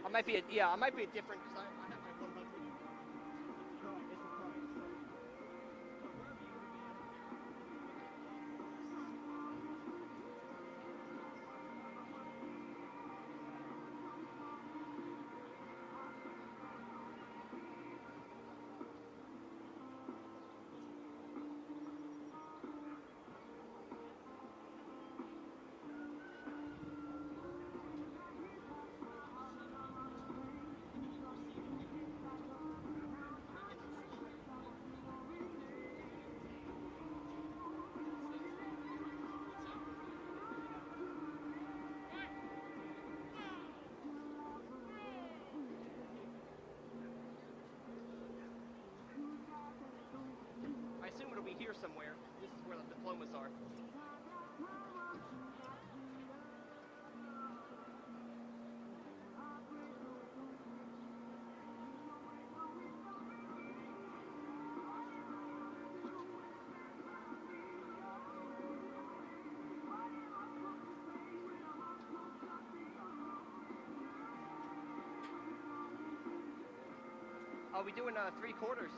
I might be a different because I have my 100. I assume it'll be here somewhere. This is where the diplomas are. Are we doing 3/4?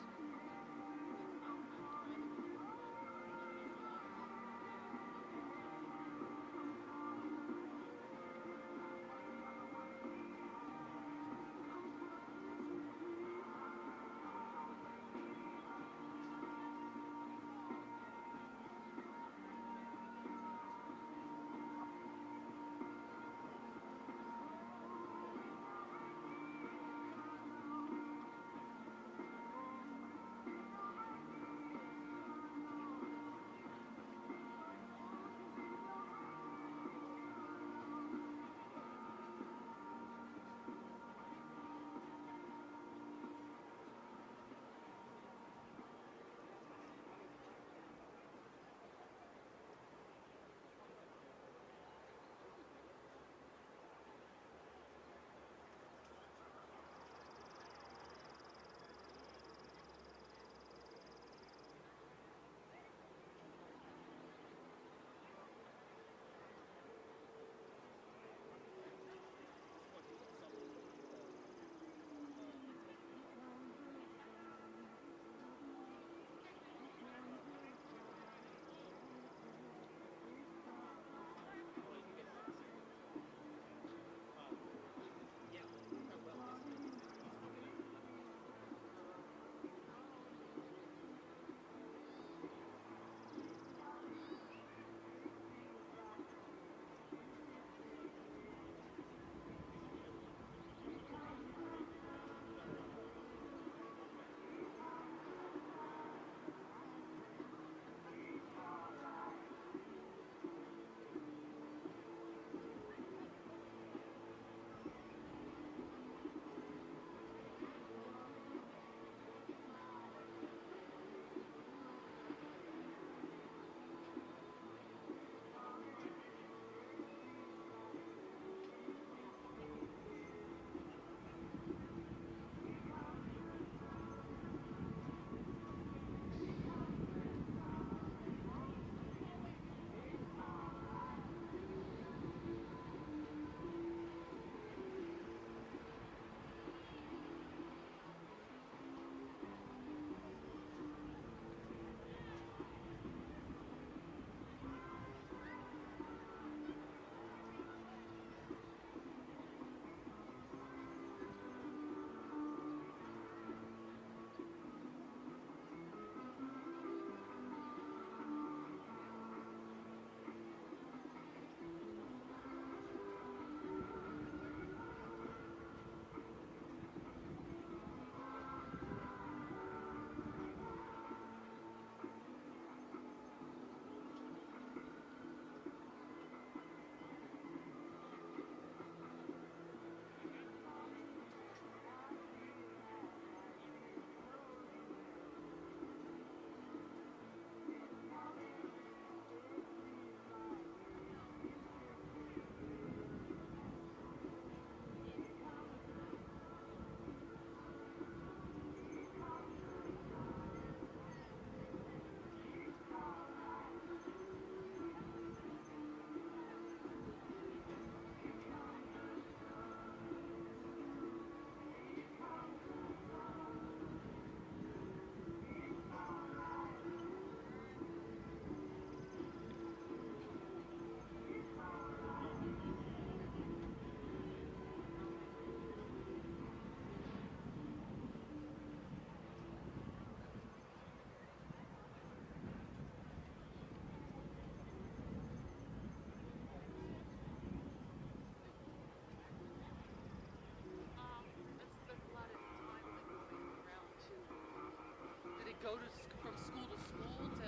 go from school to school to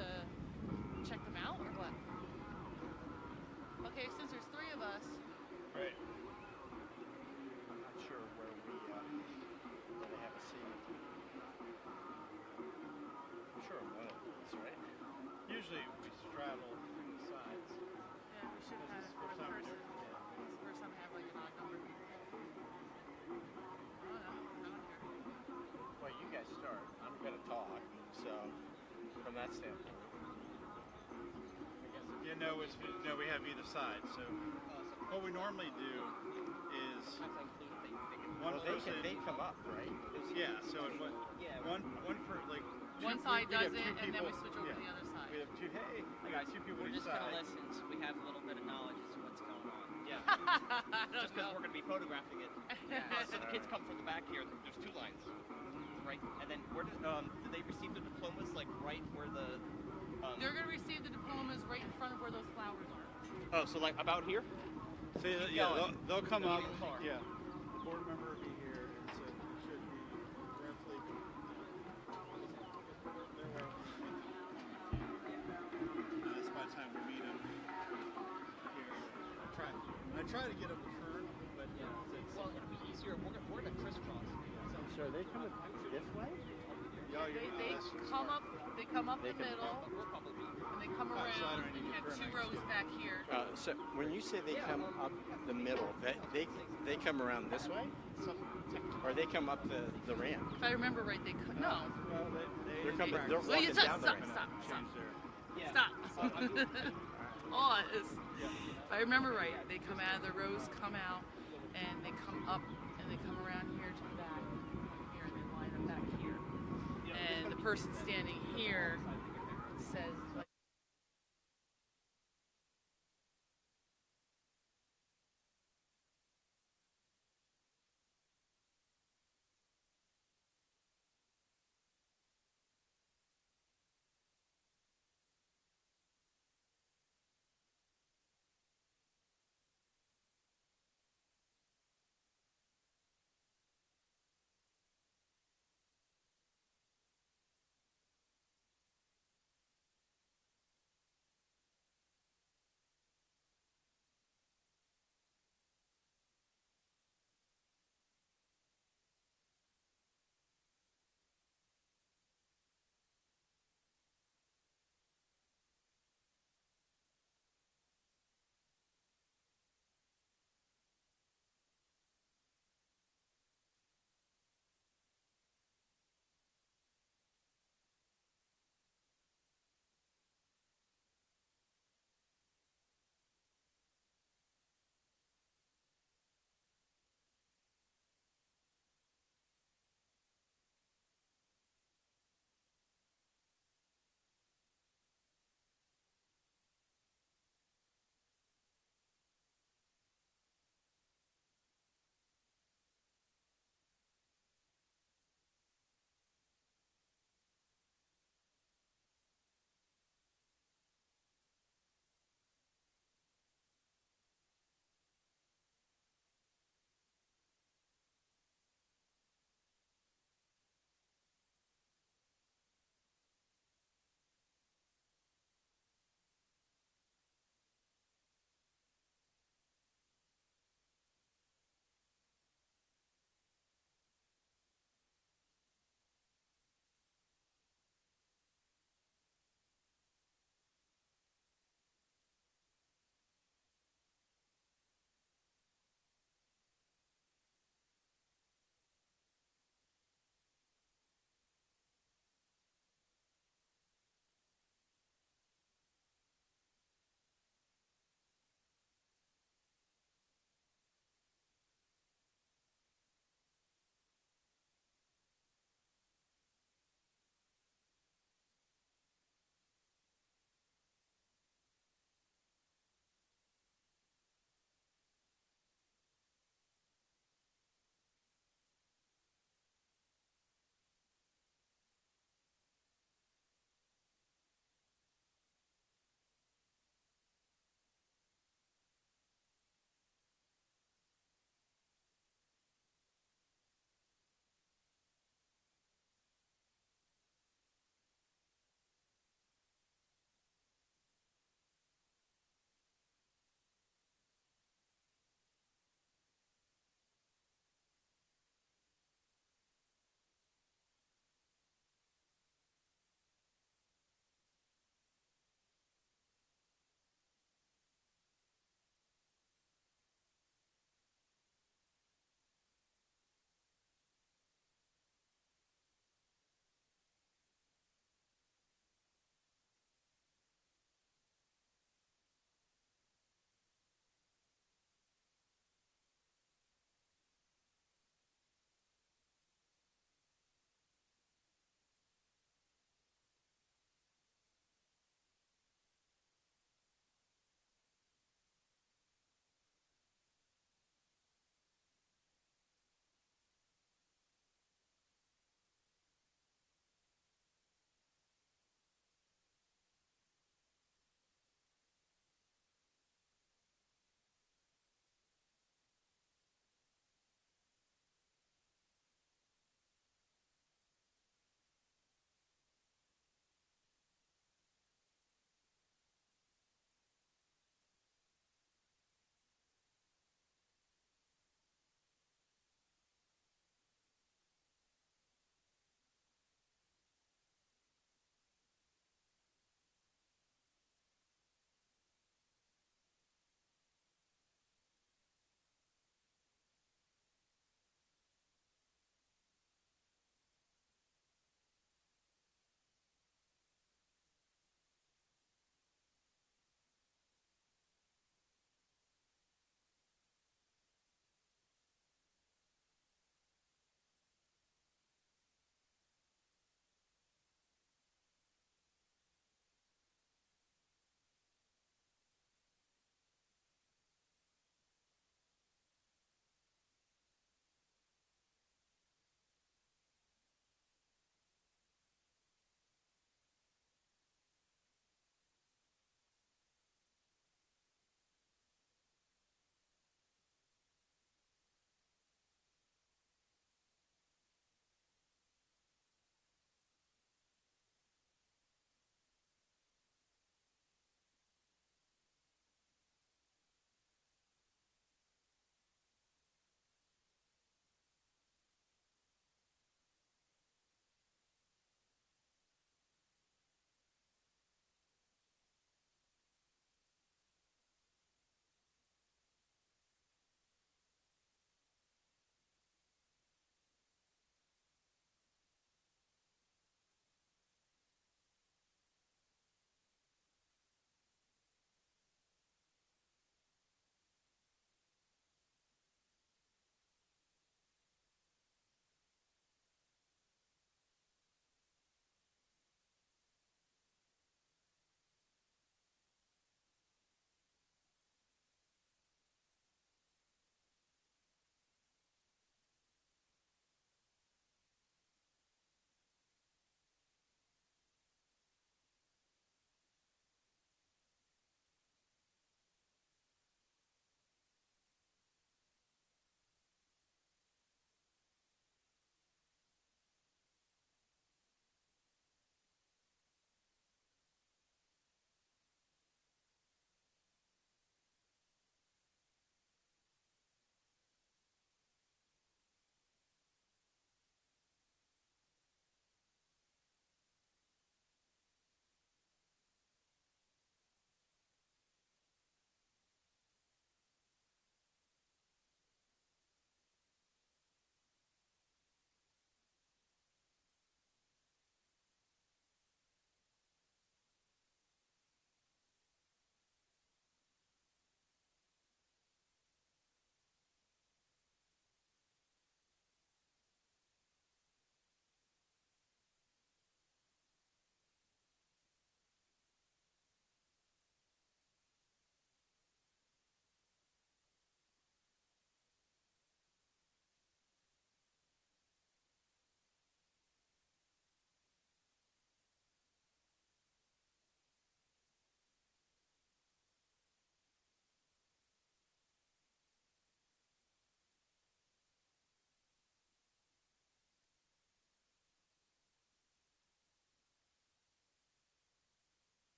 check them out, or what? Okay, since there's 3 of us. Right. I'm not sure where they have a seat. I'm sure one of these, right? Usually we straddle the sides. Yeah, we should have This is the one first time we person. do it. Yeah. This is the first time we have like an odd number. I don't know. I don't care. Well, you guys start. I'm going to talk. So, from that standpoint. I guess if you know, we have either side. So, what we normally do is one person. They come up, right? Yeah. So, one per like. One side does it, and then we switch over to the other side. We have two. Hey, we got 2 people We're each just side. convalescents. We have a little bit of knowledge as to what's going on. Yeah. Just because we're going to be photographing it. So the kids come from the back here. There's 2 lines, right? And then where do they receive the diplomas? Like right where the. They're going to receive the diplomas right in front of where those flowers are. Oh, so like about here? So yeah, they'll come up. Yeah. The board member will be here, and so it should be roughly. That's by the time we meet them here. I try to get them to turn, but Well, it'll be easier. We're going to crisscross. So are they coming this way? They come up the middle, and they come around, and you have 2 rows back here. So when you say they come up the middle, they come around this way, or they come up the ramp? If I remember right, they no. They're coming. They're Well, walking down the ramp. Stop. Pause. If I remember right, they come out of the rows, come out, and they come up, and they come around here to the back, here, and they line up back here. And the person standing here says, like,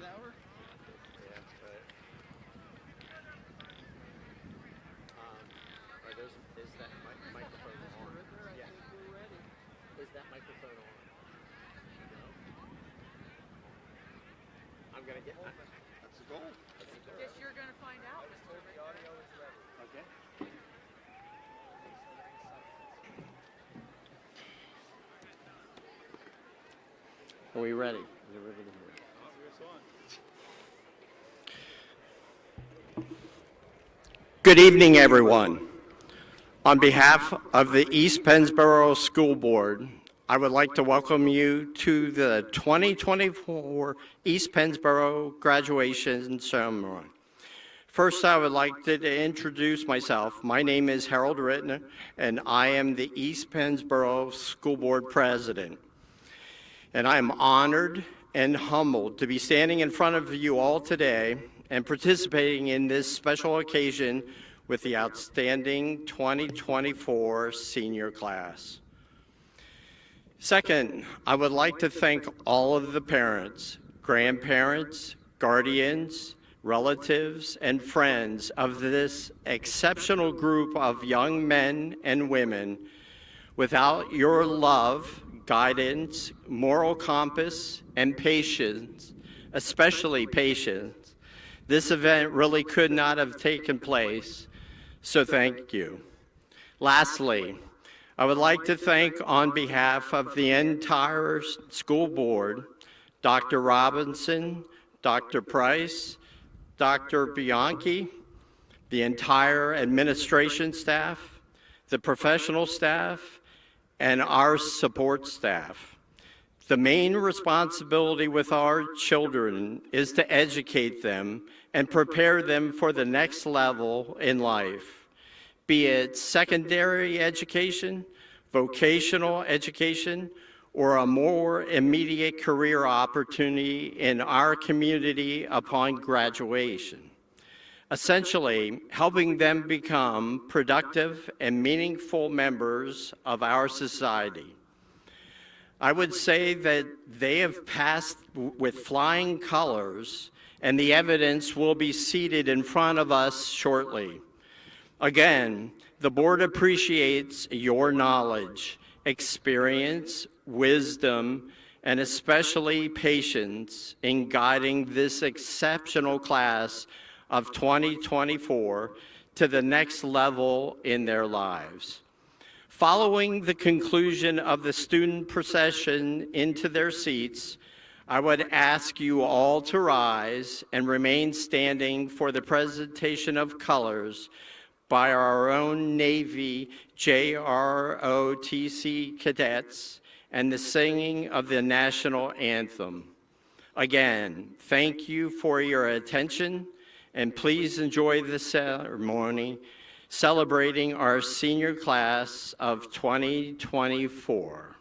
hour. Yeah, but is that microphone on? Yeah. Is that microphone on? No. I'm gonna get. That's the goal. That's the goal. Guess you're gonna find out, Mr. Victor. Okay. Are we ready? Is it ready to hear? Good evening, everyone. On behalf of the East Pennsboro School Board, I would like to welcome you to the 2024 East Pennsboro graduation ceremony. First, I would like to introduce myself. My name is Harold Rittner, and I am the East Pennsboro School Board President. And I am honored and humbled to be standing in front of you all today and participating in this special occasion with the outstanding 2024 senior class. Second, I would like to thank all of the parents, grandparents, guardians, relatives, and friends of this exceptional group of young men and women. Without your love, guidance, moral compass, and patience, especially patience, this event really could not have taken place, so thank you. Lastly, I would like to thank on behalf of the entire school board, Dr. Robinson, Dr. Price, Dr. Bianchi, the entire administration staff, the professional staff, and our support staff. The main responsibility with our children is to educate them and prepare them for the next level in life, be it secondary education, vocational education, or a more immediate career opportunity in our community upon graduation. Essentially, helping them become productive and meaningful members of our society. I would say that they have passed with flying colors, and the evidence will be seated in front of us shortly. Again, the board appreciates your knowledge, experience, wisdom, and especially patience in guiding this exceptional class of 2024 to the next level in their lives. Following the conclusion of the student procession into their seats, I would ask you all to rise and remain standing for the presentation of colors by our own Navy JROTC cadets and the singing of the national anthem. Again, thank you for your attention, and please enjoy the ceremony celebrating our senior class of 2024.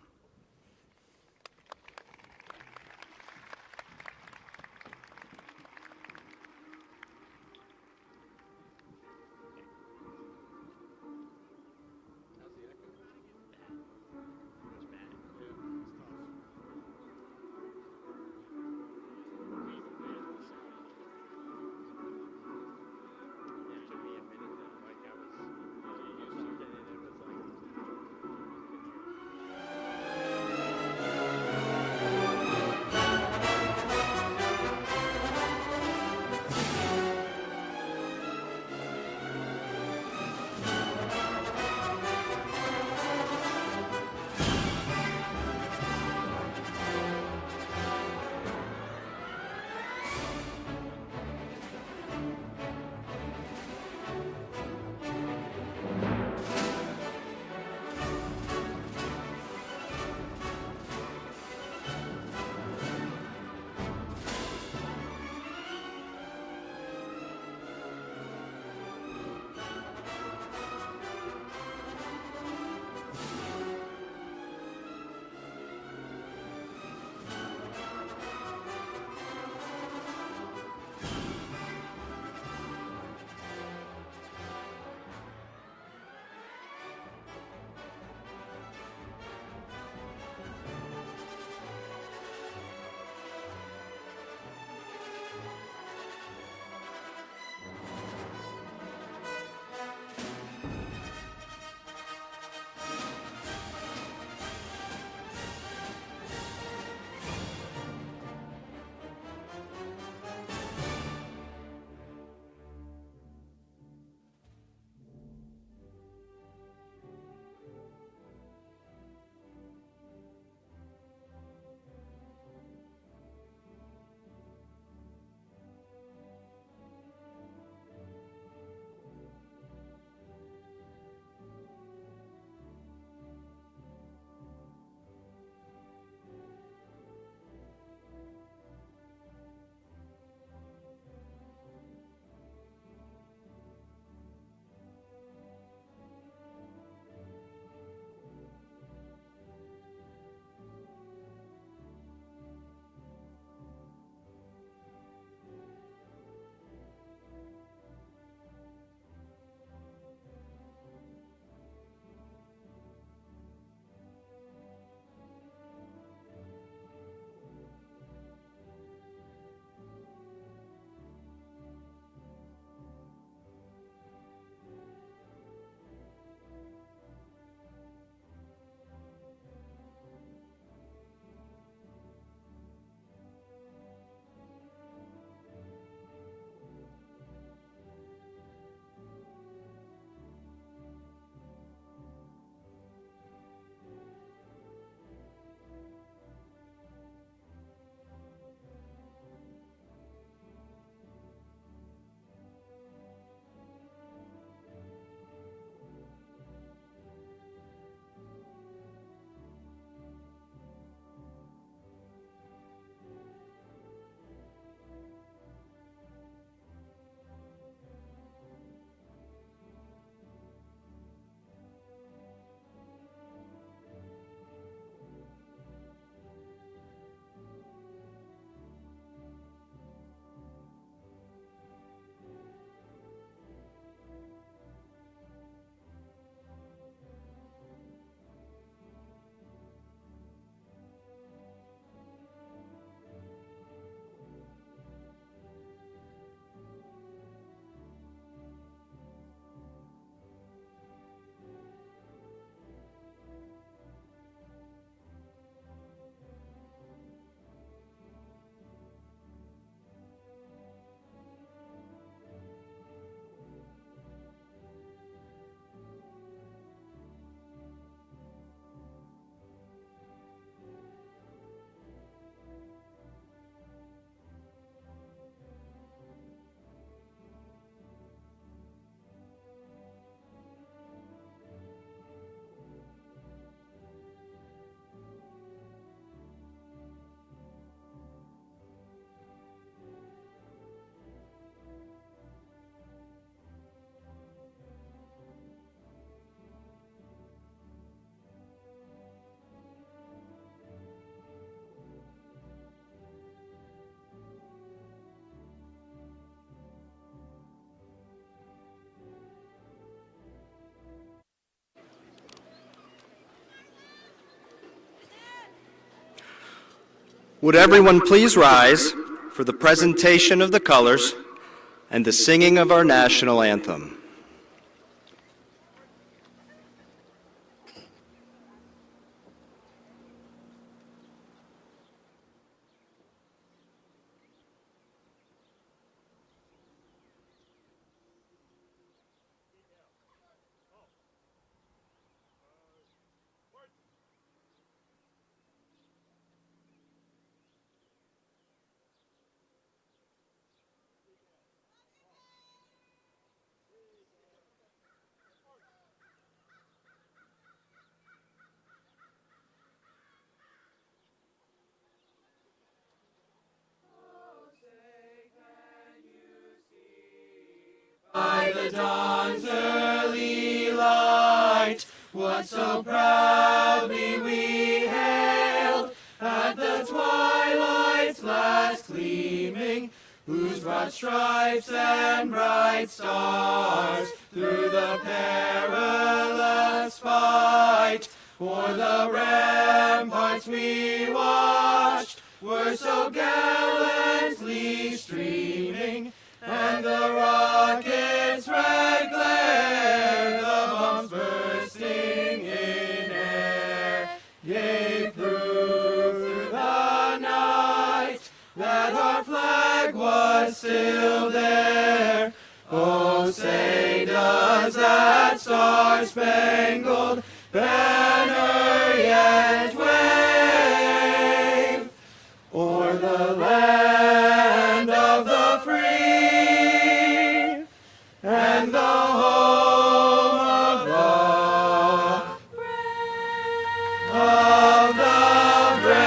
Would everyone please rise for the presentation of the colors and the singing of our national anthem. By the dawn's early light, what so proudly we hailed at the twilight's last gleaming, whose broad stripes and bright stars through the perilous fight o'er the ramparts we watched were so gallantly streaming, and the rocket's red glare, the bombs bursting in air, gave proof through the night that our flag was still there. Oh, say does that star-spangled banner yet wave o'er the land of the free and the home of the brave.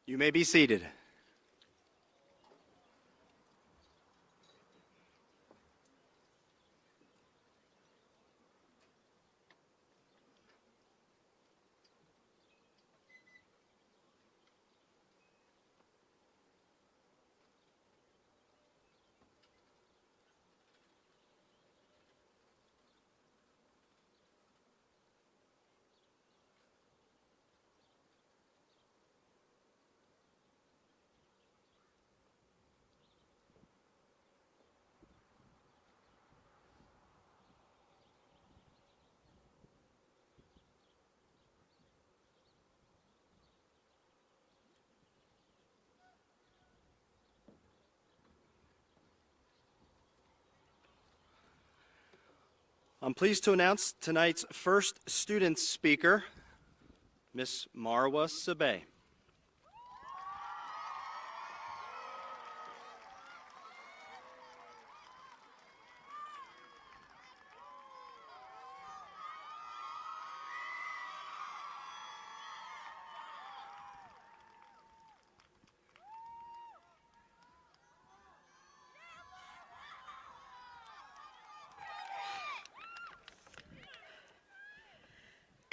You may be seated. I'm pleased to announce tonight's first student speaker, Miss Marwa Sabeh.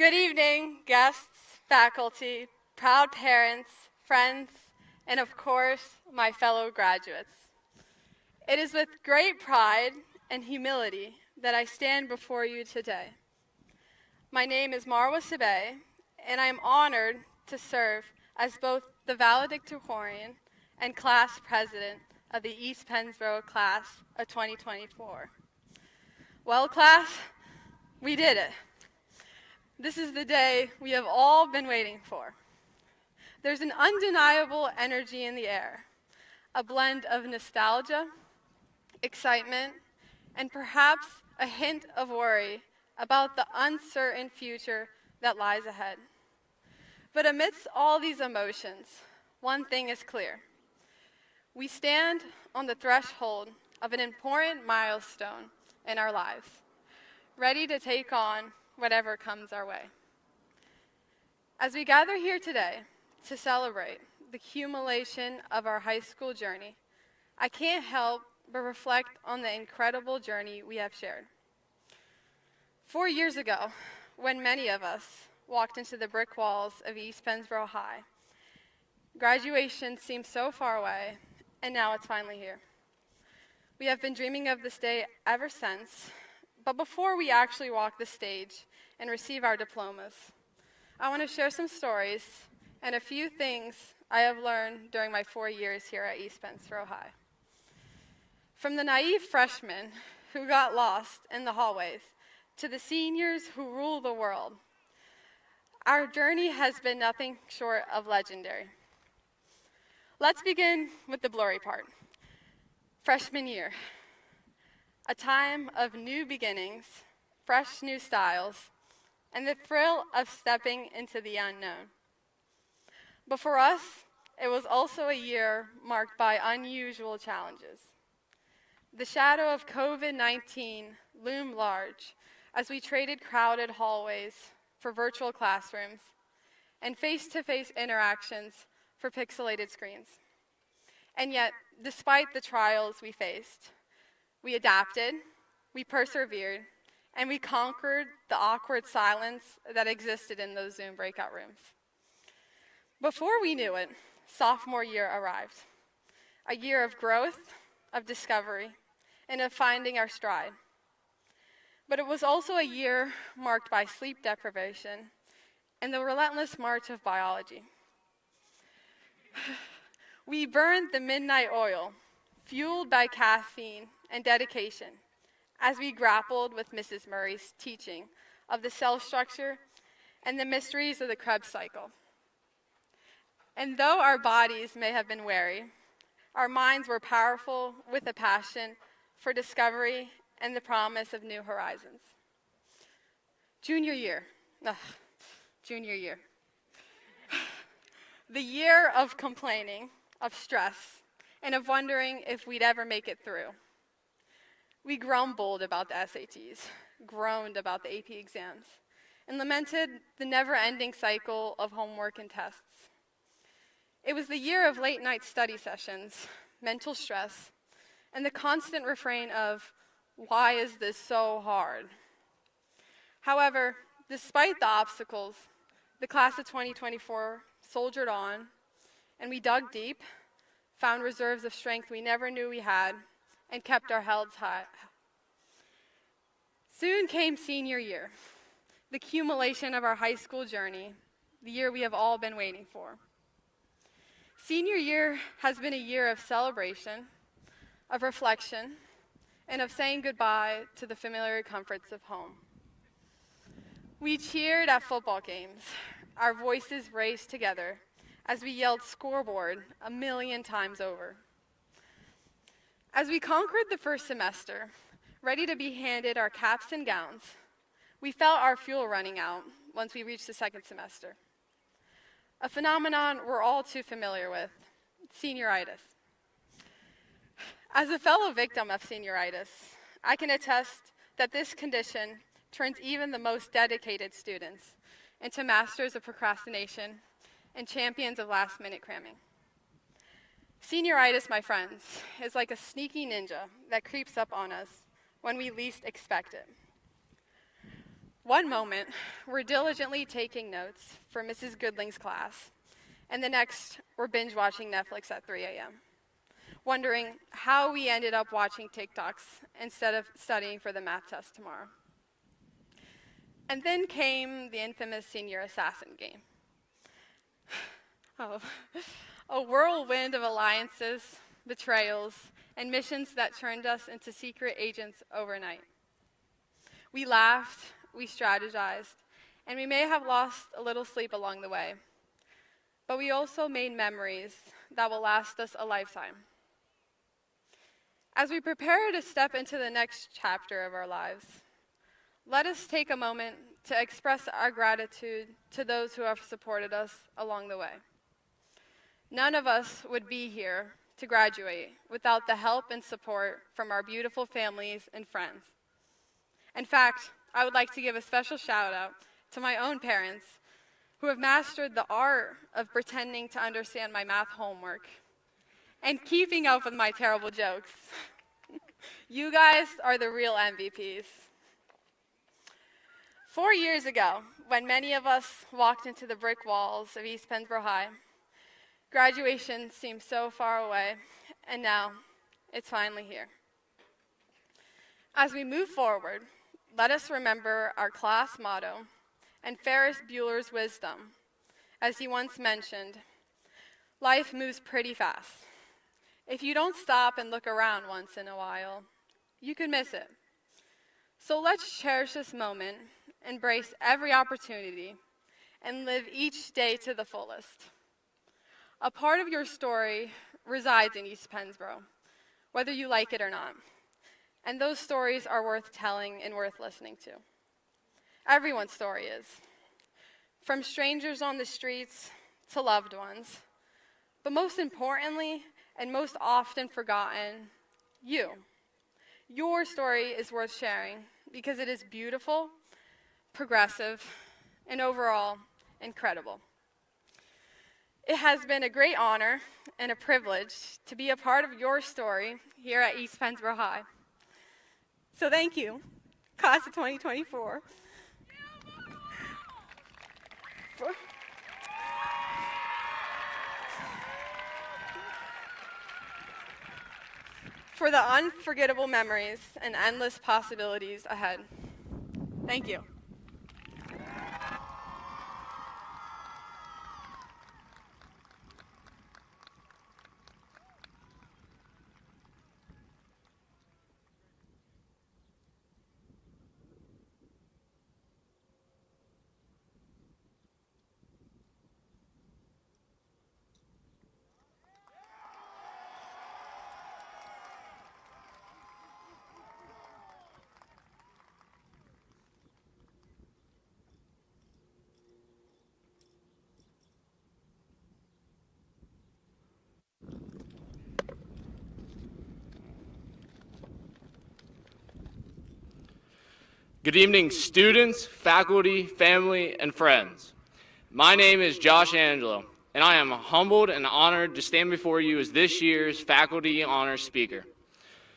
Good evening, guests, faculty, proud parents, friends, and of course, my fellow graduates. It is with great pride and humility that I stand before you today. My name is Marwa Sabeh, and I am honored to serve as both the Valedictorian and class president of the East Pennsboro class of 2024. Well, class, we did it. This is the day we have all been waiting for. There's an undeniable energy in the air, a blend of nostalgia, excitement, and perhaps a hint of worry about the uncertain future that lies ahead. But amidst all these emotions, one thing is clear. We stand on the threshold of an important milestone in our lives, ready to take on whatever comes our way. As we gather here today to celebrate the accumulation of our high school journey, I can't help but reflect on the incredible journey we have shared. 4 years ago, when many of us walked into the brick walls of East Pennsboro High, graduation seemed so far away, and now it's finally here. We have been dreaming of this day ever since, but before we actually walk the stage and receive our diplomas, I want to share some stories and a few things I have learned during my 4 years here at East Pennsboro High. From the naive freshmen who got lost in the hallways to the seniors who rule the world, our journey has been nothing short of legendary. Let's begin with the blurry part. Freshman year, a time of new beginnings, fresh new styles, and the thrill of stepping into the unknown. But for us, it was also a year marked by unusual challenges. The shadow of COVID-19 loomed large as we traded crowded hallways for virtual classrooms and face-to-face interactions for pixelated screens. And yet, despite the trials we faced, we adapted, we persevered, and we conquered the awkward silence that existed in those Zoom breakout rooms. Before we knew it, sophomore year arrived, a year of growth, of discovery, and of finding our stride. But it was also a year marked by sleep deprivation and the relentless march of biology. We burned the midnight oil, fueled by caffeine and dedication, as we grappled with Mrs. Murray's teaching of the cell structure and the mysteries of the Krebs cycle. And though our bodies may have been weary, our minds were powerful with a passion for discovery and the promise of new horizons. Junior year. The year of complaining, of stress, and of wondering if we'd ever make it through. We grumbled about the SATs, groaned about the AP exams, and lamented the never-ending cycle of homework and tests. It was the year of late-night study sessions, mental stress, and the constant refrain of, "Why is this so hard?" However, despite the obstacles, the class of 2024 soldiered on, and we dug deep, found reserves of strength we never knew we had, and kept our heads high. Soon came senior year, the accumulation of our high school journey, the year we have all been waiting for. Senior year has been a year of celebration, of reflection, and of saying goodbye to the familiar comforts of home. We cheered at football games. Our voices raced together as we yelled scoreboard 1,000,000 times over. As we conquered the first semester, ready to be handed our caps and gowns, we felt our fuel running out once we reached the second semester. A phenomenon we're all too familiar with, senioritis. As a fellow victim of senioritis, I can attest that this condition turns even the most dedicated students into masters of procrastination and champions of last-minute cramming. Senioritis, my friends, is like a sneaky ninja that creeps up on us when we least expect it. One moment, we're diligently taking notes for Mrs. Goodling's class, and the next, we're binge watching Netflix at 3 a.m., wondering how we ended up watching TikToks instead of studying for the math test tomorrow. And then came the infamous senior assassin game. Oh, a whirlwind of alliances, betrayals, and missions that turned us into secret agents overnight. We laughed, we strategized, and we may have lost a little sleep along the way. But we also made memories that will last us a lifetime. As we prepare to step into the next chapter of our lives, let us take a moment to express our gratitude to those who have supported us along the way. None of us would be here to graduate without the help and support from our beautiful families and friends. In fact, I would like to give a special shout out to my own parents who have mastered the art of pretending to understand my math homework and keeping up with my terrible jokes. You guys are the real MVPs. 4 years ago, when many of us walked into the brick walls of East Pennsboro High, graduation seemed so far away, and now it's finally here. As we move forward, let us remember our class motto and Ferris Bueller's wisdom. As he once mentioned, life moves pretty fast. If you don't stop and look around once in a while, you could miss it. So let's cherish this moment, embrace every opportunity, and live each day to the fullest. A part of your story resides in East Pennsboro, whether you like it or not. And those stories are worth telling and worth listening to. Everyone's story is. From strangers on the streets to loved ones. But most importantly, and most often forgotten, you. Your story is worth sharing because it is beautiful, progressive, and overall incredible. It has been a great honor and a privilege to be a part of your story here at East Pennsboro High. So thank you, class of 2024. For the unforgettable memories and endless possibilities ahead. Thank you. Good evening, students, faculty, family, and friends. My name is Josh Angelo, and I am humbled and honored to stand before you as this year's Faculty Honors Speaker.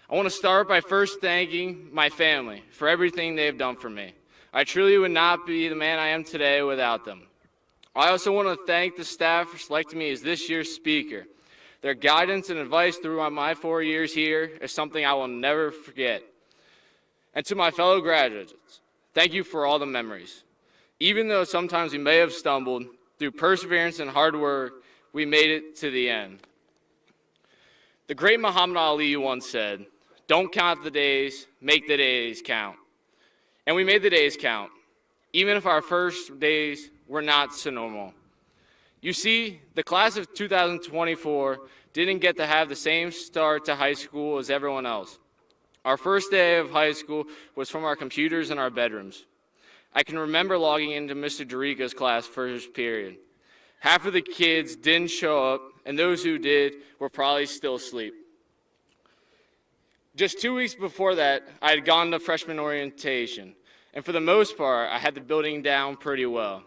I want to start by first thanking my family for everything they have done for me. I truly would not be the man I am today without them. I also want to thank the staff for selecting me as this year's speaker. Their guidance and advice throughout my 4 years here is something I will never forget. And to my fellow graduates, thank you for all the memories. Even though sometimes we may have stumbled, through perseverance and hard work, we made it to the end. The great Muhammad Ali once said, "Don't count the days, make the days count." And we made the days count, even if our first days were not so normal. You see, the class of 2024 didn't get to have the same start to high school as everyone else. Our first day of high school was from our computers in our bedrooms. I can remember logging into Mr. Dorica's class first period. Half of the kids didn't show up, and those who did were probably still asleep. Just 2 weeks before that, I had gone to freshman orientation, and for the most part, I had the building down pretty well.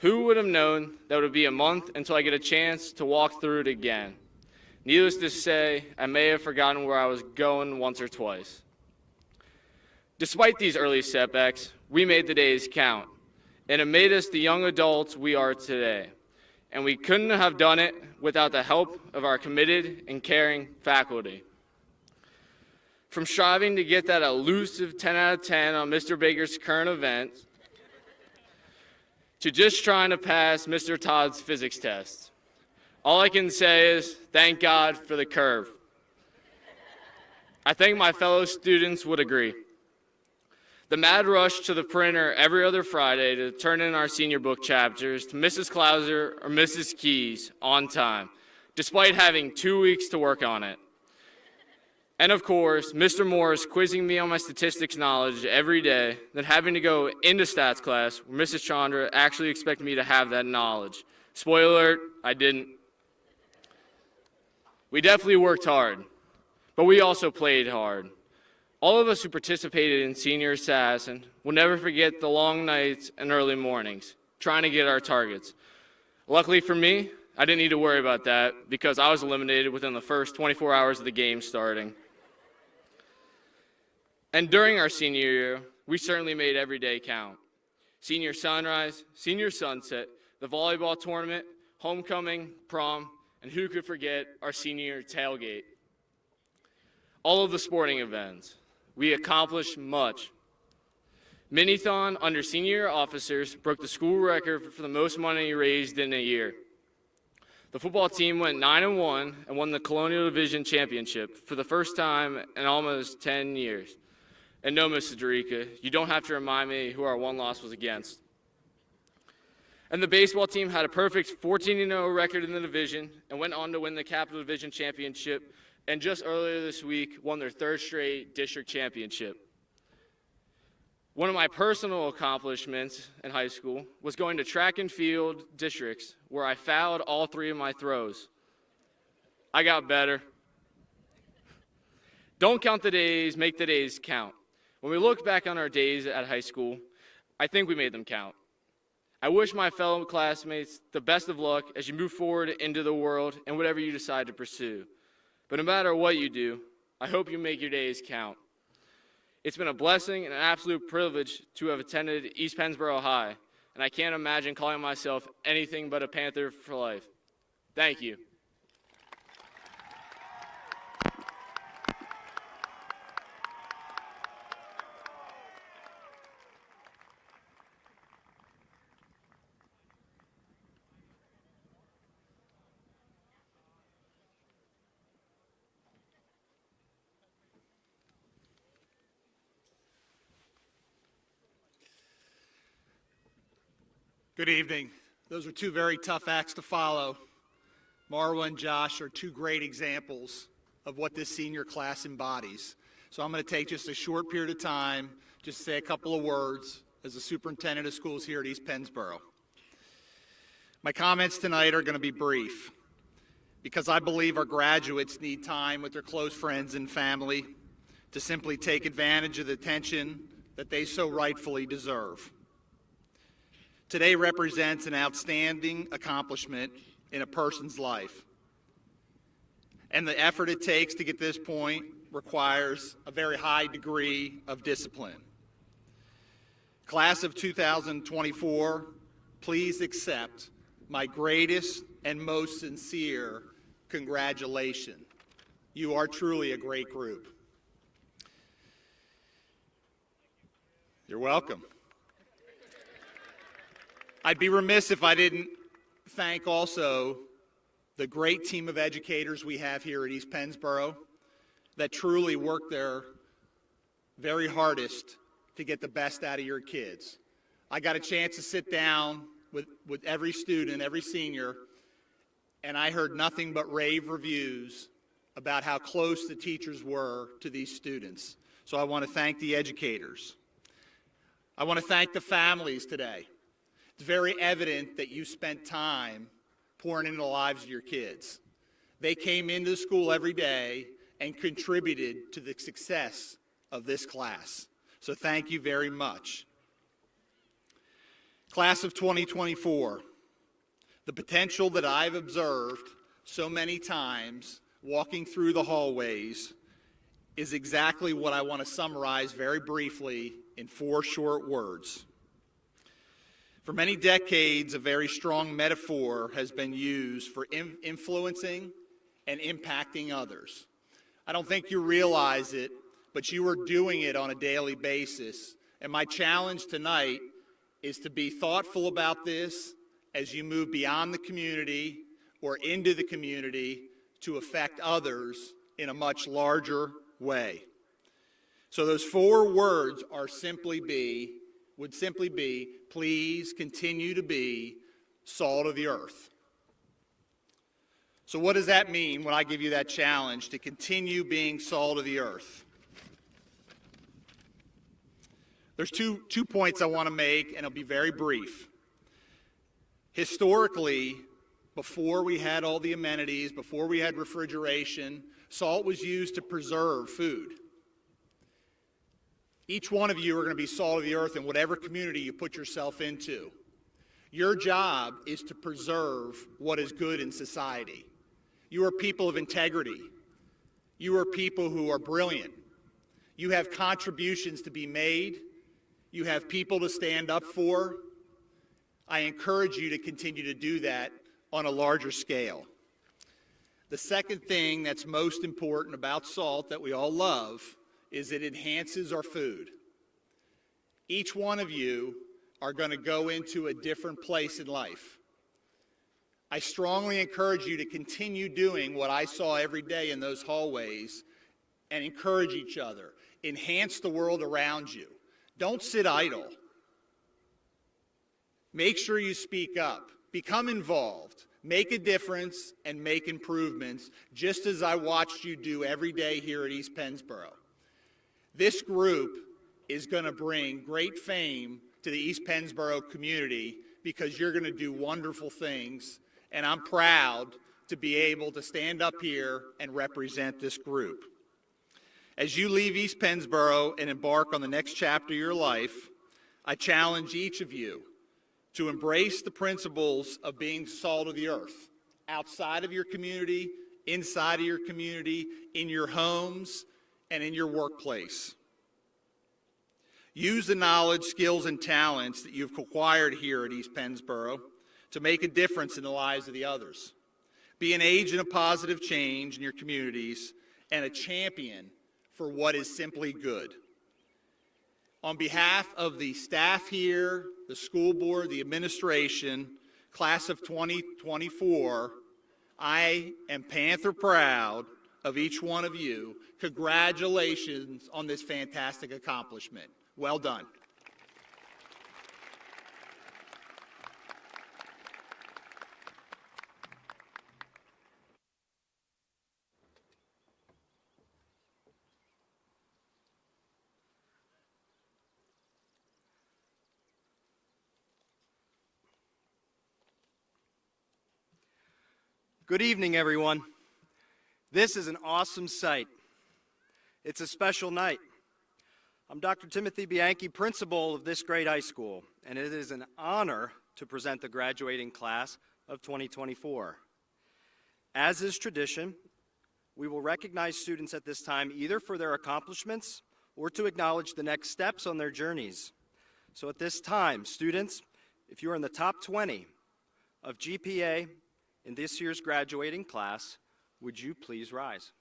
Who would have known that it would be a month until I get a chance to walk through it again? Needless to say, I may have forgotten where I was going once or twice. Despite these early setbacks, we made the days count, and it made us the young adults we are today. And we couldn't have done it without the help of our committed and caring faculty. From striving to get that elusive 10 out of 10 on Mr. Baker's current events, to just trying to pass Mr. Todd's physics test. All I can say is, thank God for the curve. I think my fellow students would agree. The mad rush to the printer every other Friday to turn in our senior book chapters to Mrs. Clauser or Mrs. Keys on time, despite having 2 weeks to work on it. And of course, Mr. Morris quizzing me on my statistics knowledge every day, then having to go into stats class where Mrs. Chandra actually expected me to have that knowledge. Spoiler alert, I didn't. We definitely worked hard, but we also played hard. All of us who participated in Senior Assassin will never forget the long nights and early mornings, trying to get our targets. Luckily for me, I didn't need to worry about that because I was eliminated within the first 24 hours of the game starting. And during our senior year, we certainly made every day count. Senior sunrise, senior sunset, the volleyball tournament, homecoming, prom, and who could forget our senior tailgate. All of the sporting events. We accomplished much. Minithon under senior officers broke the school record for the most money raised in a year. The football team went 9-1 and won the Colonial Division Championship for the first time in almost 10 years. And no, Mrs. Dorica, you don't have to remind me who our one loss was against. And the baseball team had a perfect 14-0 record in the division and went on to win the Capital Division Championship, and just earlier this week won their third straight district championship. One of my personal accomplishments in high school was going to track and field districts where I fouled all 3 of my throws. I got better. Don't count the days, make the days count. When we look back on our days at high school, I think we made them count. I wish my fellow classmates the best of luck as you move forward into the world and whatever you decide to pursue. But no matter what you do, I hope you make your days count. It's been a blessing and an absolute privilege to have attended East Pennsboro High, and I can't imagine calling myself anything but a Panther for life. Thank you. Good evening. Those are 2 very tough acts to follow. Marwa and Josh are 2 great examples of what this senior class embodies. So I'm going to take just a short period of time, just to say a couple of words as the superintendent of schools here at East Pennsboro. My comments tonight are going to be brief because I believe our graduates need time with their close friends and family to simply take advantage of the attention that they so rightfully deserve. Today represents an outstanding accomplishment in a person's life. And the effort it takes to get to this point requires a very high degree of discipline. Class of 2024, please accept my greatest and most sincere congratulations. You are truly a great group. You're welcome. I'd be remiss if I didn't thank also the great team of educators we have here at East Pennsboro that truly work their very hardest to get the best out of your kids. I got a chance to sit down with every student, every senior, and I heard nothing but rave reviews about how close the teachers were to these students. So I want to thank the educators. I want to thank the families today. It's very evident that you spent time pouring into the lives of your kids. They came into school every day and contributed to the success of this class. So thank you very much. Class of 2024, the potential that I've observed so many times walking through the hallways is exactly what I want to summarize very briefly in 4 short words. For many decades, a very strong metaphor has been used for influencing and impacting others. I don't think you realize it, but you are doing it on a daily basis. And my challenge tonight is to be thoughtful about this as you move beyond the community or into the community to affect others in a much larger way. So those 4 words would simply be, please continue to be salt of the earth. So what does that mean when I give you that challenge to continue being salt of the earth? There's two points I want to make, and it'll be very brief. Historically, before we had all the amenities, before we had refrigeration, salt was used to preserve food. Each one of you are going to be salt of the earth in whatever community you put yourself into. Your job is to preserve what is good in society. You are people of integrity. You are people who are brilliant. You have contributions to be made. You have people to stand up for. I encourage you to continue to do that on a larger scale. The second thing that's most important about salt that we all love is it enhances our food. Each one of you are going to go into a different place in life. I strongly encourage you to continue doing what I saw every day in those hallways and encourage each other. Enhance the world around you. Don't sit idle. Make sure you speak up. Become involved. Make a difference and make improvements, just as I watched you do every day here at East Pennsboro. This group is going to bring great fame to the East Pennsboro community because you're going to do wonderful things, and I'm proud to be able to stand up here and represent this group. As you leave East Pennsboro and embark on the next chapter of your life, I challenge each of you to embrace the principles of being salt of the earth, outside of your community, inside of your community, in your homes, and in your workplace. Use the knowledge, skills, and talents that you've acquired here at East Pennsboro to make a difference in the lives of the others. Be an agent of positive change in your communities and a champion for what is simply good. On behalf of the staff here, the school board, the administration, class of 2024, I am Panther proud of each one of you. Congratulations on this fantastic accomplishment. Well done. Good evening, everyone. This is an awesome sight. It's a special night. I'm Dr. Timothy Bianchi, principal of this great high school, and it is an honor to present the graduating class of 2024. As is tradition, we will recognize students at this time either for their accomplishments or to acknowledge the next steps on their journeys. So at this time, students, if you are in the top 20 of GPA in this year's graduating class, would you please rise?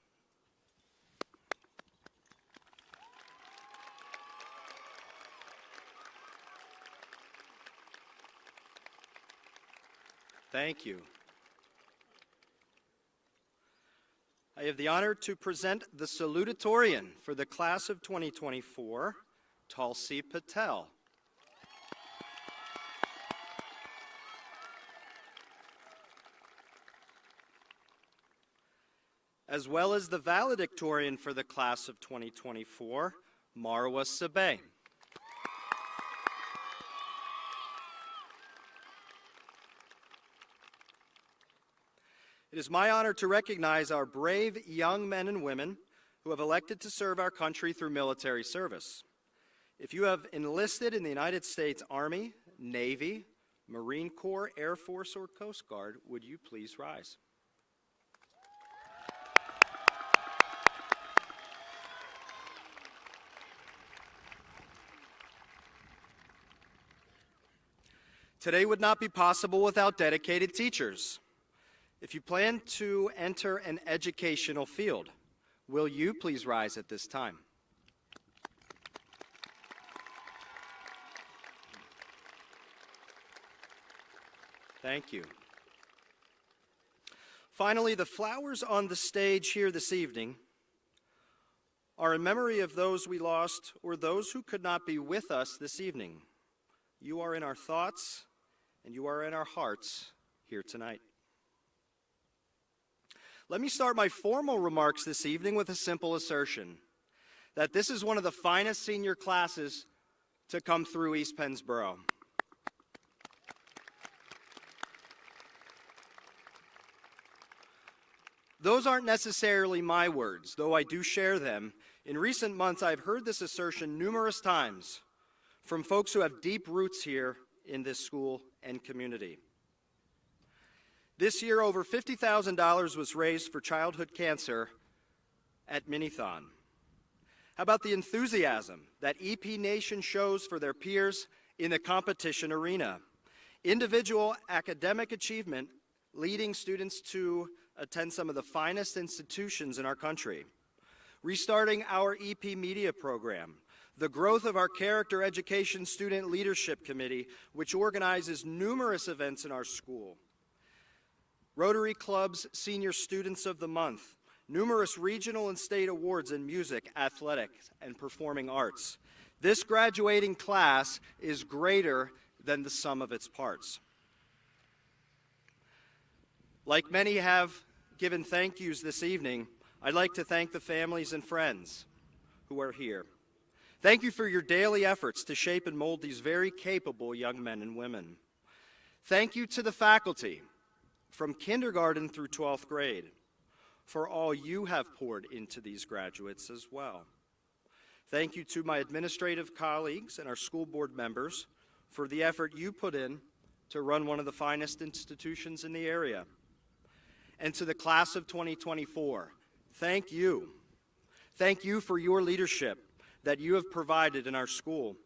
Thank you. I have the honor to present the Salutatorian for the class of 2024, Tulsi Patel. As well as the Valedictorian for the class of 2024, Marwa Sabeh. It is my honor to recognize our brave young men and women who have elected to serve our country through military service. If you have enlisted in the United States Army, Navy, Marine Corps, Air Force, or Coast Guard, would you please rise? Today would not be possible without dedicated teachers. If you plan to enter an educational field, will you please rise at this time? Thank you. Finally, the flowers on the stage here this evening are in memory of those we lost or those who could not be with us this evening. You are in our thoughts and you are in our hearts here tonight. Let me start my formal remarks this evening with a simple assertion that this is one of the finest senior classes to come through East Pennsboro. Those aren't necessarily my words, though I do share them. In recent months, I've heard this assertion numerous times from folks who have deep roots here in this school and community. This year, over $50,000 was raised for childhood cancer at Minithon. How about the enthusiasm that EP Nation shows for their peers in the competition arena? Individual academic achievement leading students to attend some of the finest institutions in our country. Restarting our EP Media program. The growth of our Character Education Student Leadership Committee, which organizes numerous events in our school. Rotary Club's Senior Students of the Month. Numerous regional and state awards in music, athletics, and performing arts. This graduating class is greater than the sum of its parts. Like many have given thank yous this evening, I'd like to thank the families and friends who are here. Thank you for your daily efforts to shape and mold these very capable young men and women. Thank you to the faculty from kindergarten through 12th grade for all you have poured into these graduates as well. Thank you to my administrative colleagues and our school board members for the effort you put in to run one of the finest institutions in the area. And to the class of 2024, thank you. Thank you for your leadership that you have provided in our school.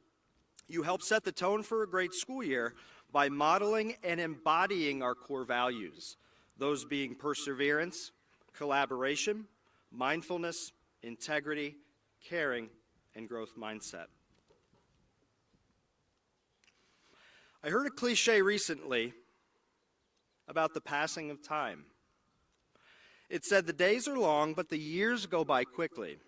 You helped set the tone for a great school year by modeling and embodying our core values, those being perseverance, collaboration, mindfulness, integrity, caring, and growth mindset. I heard a cliche recently about the passing of time. It said the days are long, but the years go by quickly.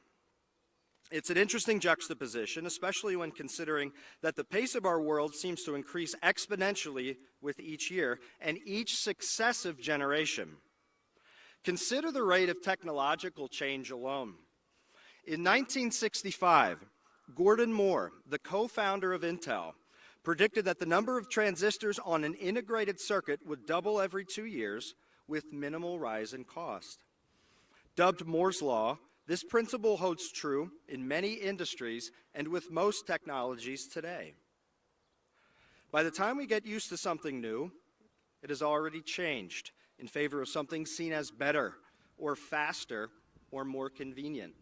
It's an interesting juxtaposition, especially when considering that the pace of our world seems to increase exponentially with each year and each successive generation. Consider the rate of technological change alone. In 1965, Gordon Moore, the co-founder of Intel, predicted that the number of transistors on an integrated circuit would double every 2 years with minimal rise in cost. Dubbed Moore's Law, this principle holds true in many industries and with most technologies today. By the time we get used to something new, it has already changed in favor of something seen as better or faster or more convenient.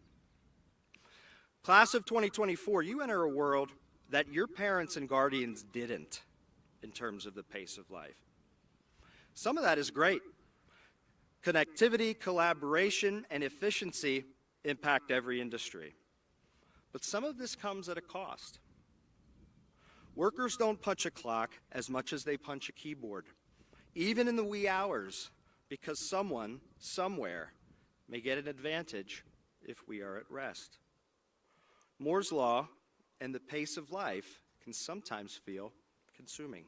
Class of 2024, you enter a world that your parents and guardians didn't in terms of the pace of life. Some of that is great. Connectivity, collaboration, and efficiency impact every industry. But some of this comes at a cost. Workers don't punch a clock as much as they punch a keyboard, even in the wee hours, because someone, somewhere, may get an advantage if we are at rest. Moore's Law and the pace of life can sometimes feel consuming.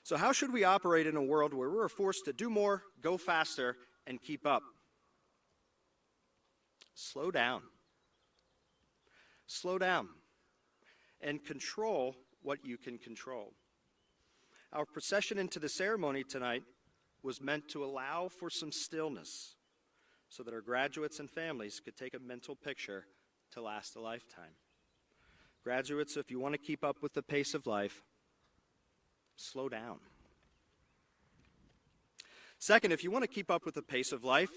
So how should we operate in a world where we're forced to do more, go faster, and keep up? Slow down. Slow down and control what you can control. Our procession into the ceremony tonight was meant to allow for some stillness so that our graduates and families could take a mental picture to last a lifetime. Graduates, if you want to keep up with the pace of life, slow down. Second, if you want to keep up with the pace of life,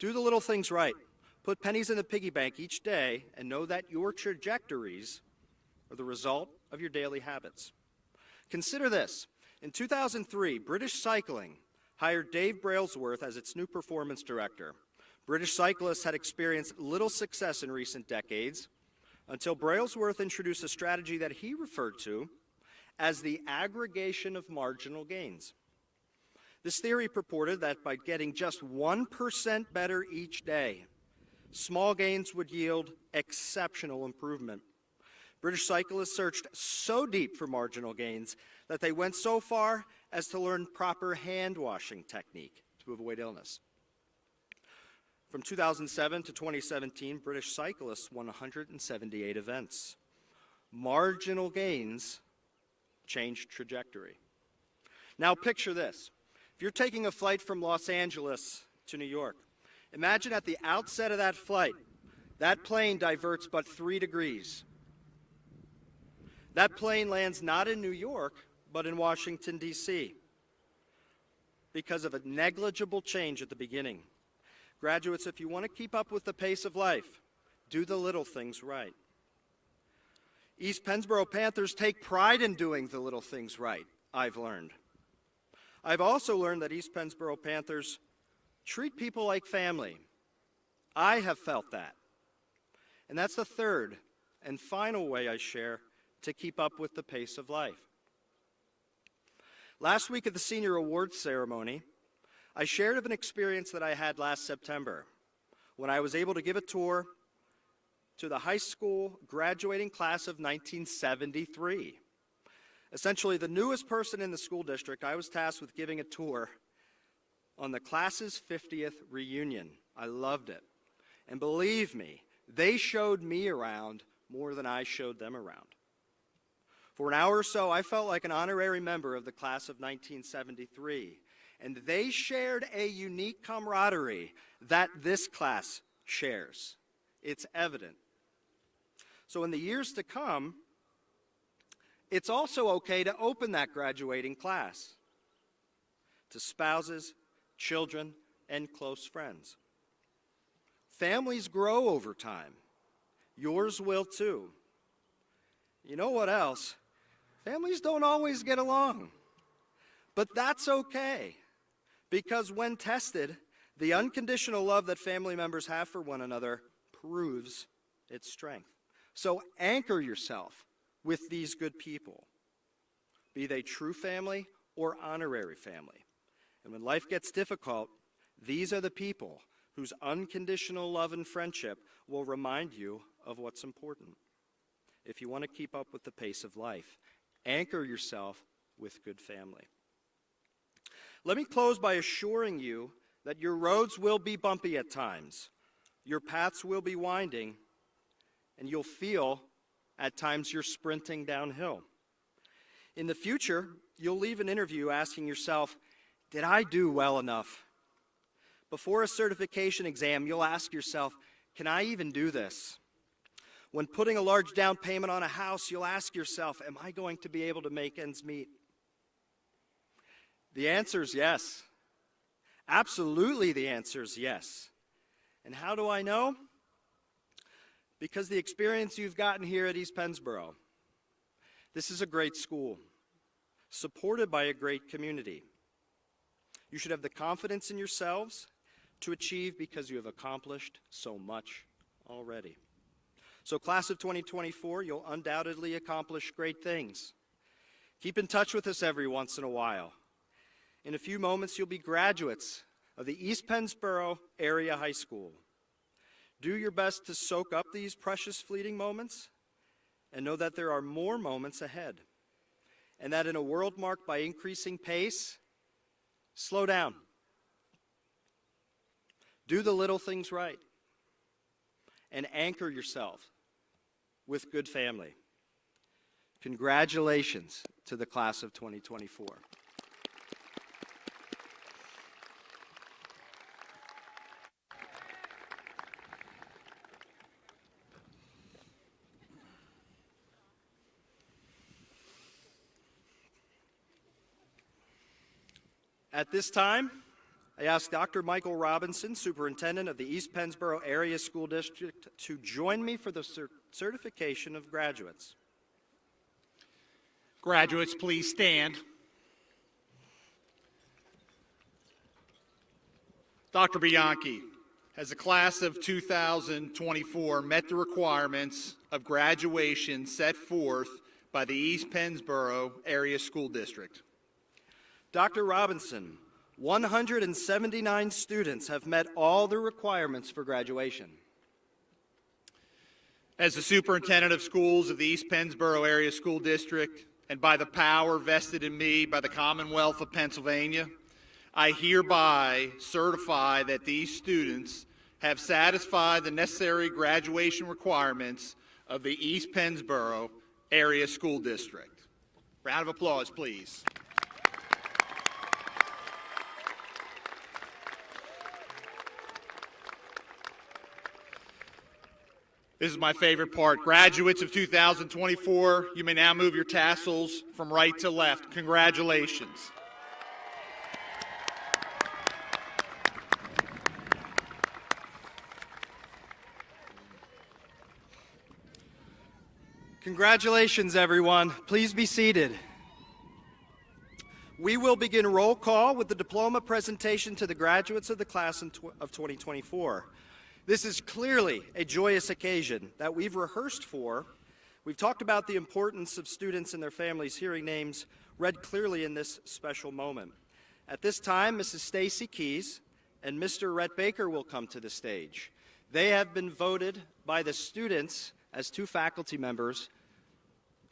do the little things right. Put pennies in the piggy bank each day and know that your trajectories are the result of your daily habits. Consider this. In 2003, British Cycling hired Dave Brailsworth as its new performance director. British cyclists had experienced little success in recent decades until Brailsworth introduced a strategy that he referred to as the aggregation of marginal gains. This theory purported that by getting just 1% better each day, small gains would yield exceptional improvement. British cyclists searched so deep for marginal gains that they went so far as to learn proper hand-washing technique to avoid illness. From 2007 to 2017, British cyclists won 178 events. Marginal gains changed trajectory. Now picture this. If you're taking a flight from Los Angeles to New York, imagine at the outset of that flight, that plane diverts but 3 degrees. That plane lands not in New York, but in Washington, D.C. because of a negligible change at the beginning. Graduates, if you want to keep up with the pace of life, do the little things right. East Pennsboro Panthers take pride in doing the little things right, I've learned. I've also learned that East Pennsboro Panthers treat people like family. I have felt that. And that's the third and final way I share to keep up with the pace of life. Last week at the senior awards ceremony, I shared of an experience that I had last September when I was able to give a tour to the high school graduating class of 1973. Essentially, the newest person in the school district, I was tasked with giving a tour on the class's 50th reunion. I loved it. And believe me, they showed me around more than I showed them around. For an hour or so, I felt like an honorary member of the class of 1973, and they shared a unique camaraderie that this class shares. It's evident. So in the years to come, it's also okay to open that graduating class to spouses, children, and close friends. Families grow over time. Yours will too. You know what else? Families don't always get along. But that's okay, because when tested, the unconditional love that family members have for one another proves its strength. So anchor yourself with these good people, be they true family or honorary family. And when life gets difficult, these are the people whose unconditional love and friendship will remind you of what's important. If you want to keep up with the pace of life, anchor yourself with good family. Let me close by assuring you that your roads will be bumpy at times, your paths will be winding, and you'll feel at times you're sprinting downhill. In the future, you'll leave an interview asking yourself, did I do well enough? Before a certification exam, you'll ask yourself, can I even do this? When putting a large down payment on a house, you'll ask yourself, am I going to be able to make ends meet? The answer is yes. Absolutely, the answer is yes. And how do I know? Because the experience you've gotten here at East Pennsboro. This is a great school, supported by a great community. You should have the confidence in yourselves to achieve because you have accomplished so much already. So class of 2024, you'll undoubtedly accomplish great things. Keep in touch with us every once in a while. In a few moments, you'll be graduates of the East Pennsboro Area High School. Do your best to soak up these precious fleeting moments and know that there are more moments ahead. And that in a world marked by increasing pace, slow down. Do the little things right. And anchor yourself with good family. Congratulations to the class of 2024. At this time, I ask Dr. Michael Robinson, Superintendent of the East Pennsboro Area School District, to join me for the certification of graduates. Graduates, please stand. Dr. Bianchi, has the class of 2024 met the requirements of graduation set forth by the East Pennsboro Area School District? Dr. Robinson, 179 students have met all the requirements for graduation. As the Superintendent of Schools of the East Pennsboro Area School District, and by the power vested in me by the Commonwealth of Pennsylvania, I hereby certify that these students have satisfied the necessary graduation requirements of the East Pennsboro Area School District. Round of applause, please. This is my favorite part. Graduates of 2024, you may now move your tassels from right to left. Congratulations. Congratulations, everyone. Please be seated. We will begin roll call with the diploma presentation to the graduates of the class of 2024. This is clearly a joyous occasion that we've rehearsed for. We've talked about the importance of students and their families hearing names read clearly in this special moment. At this time, Mrs. Stacy Keys and Mr. Rhett Baker will come to the stage. They have been voted by the students as two faculty members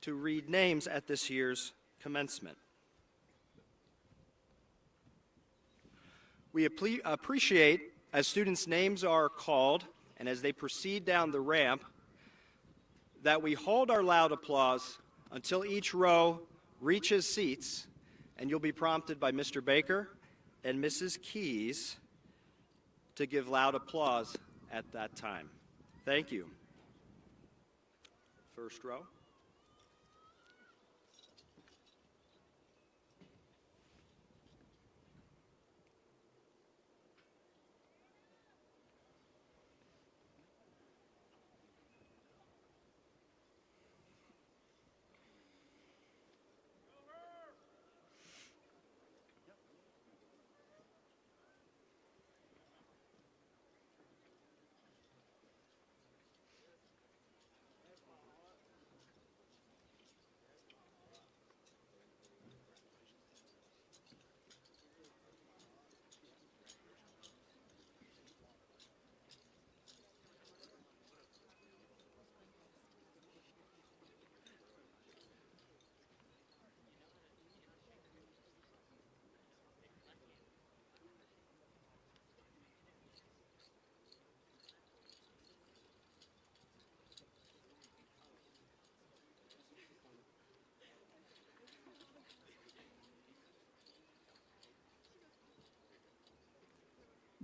to read names at this year's commencement. We appreciate, as students' names are called and as they proceed down the ramp, that we hold our loud applause until each row reaches seats, and you'll be prompted by Mr. Baker and Mrs. Keys to give loud applause at that time. Thank you. First row.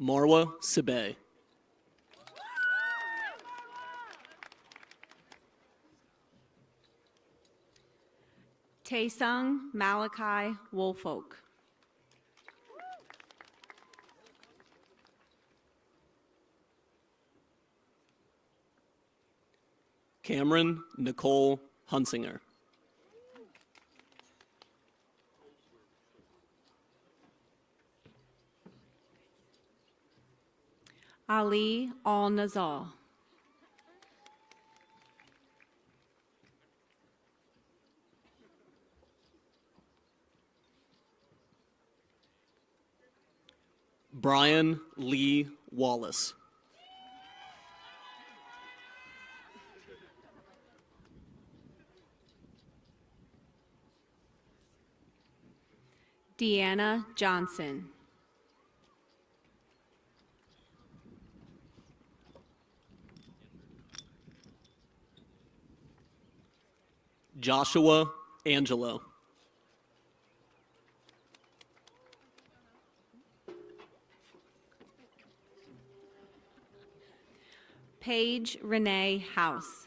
Marwa Sibay. Taesung Malachi Woolfolk. Cameron Nicole Hunsinger. Ali Al-Nazal. Brian Lee Wallace. Deanna Johnson. Joshua Angelo. Paige Renee House.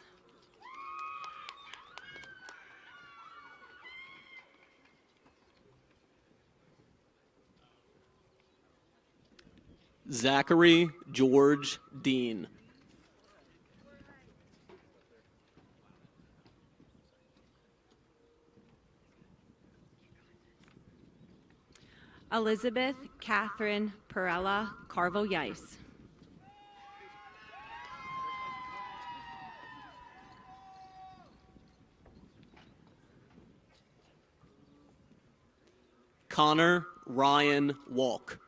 Zachary George Dean. Elizabeth Catherine Perella Carvo-Yice. Connor Ryan Walk.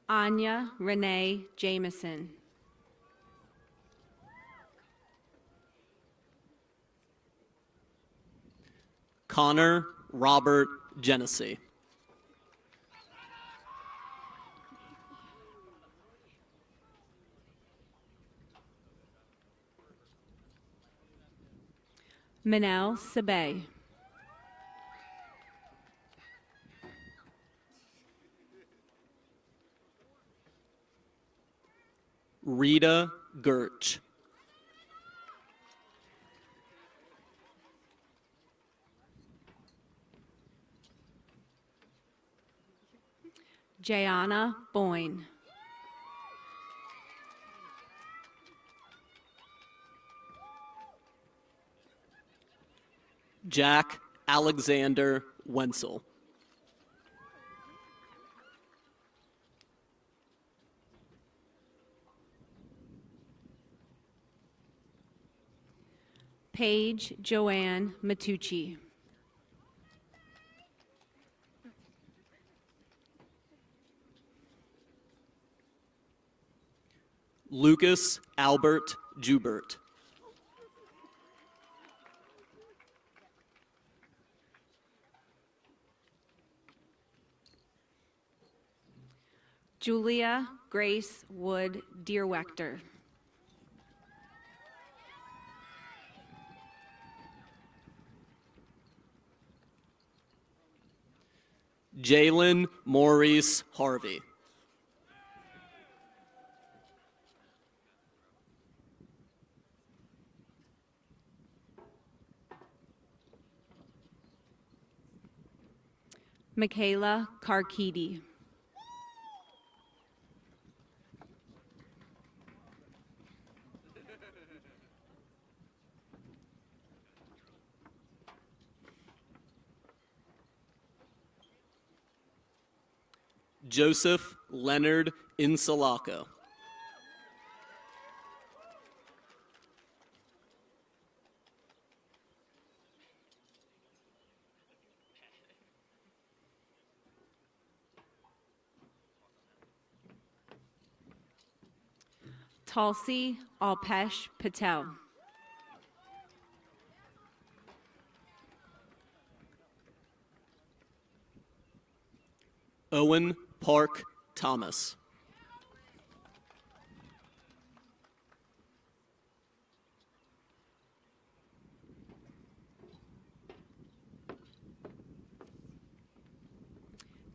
Anya Renee Jameson. Connor Robert Genesee. Manel Sabay. Rita Gertch. Jayana Boyne. Jack Alexander Wenzel. Paige Joanne Matucci. Lucas Albert Jubert. Julia Grace Wood Deerwechter. Jalen Maurice Harvey. Michaela Karkidi. Joseph Leonard Insalaco. Tulsi Alpesh Patel. Owen Park Thomas.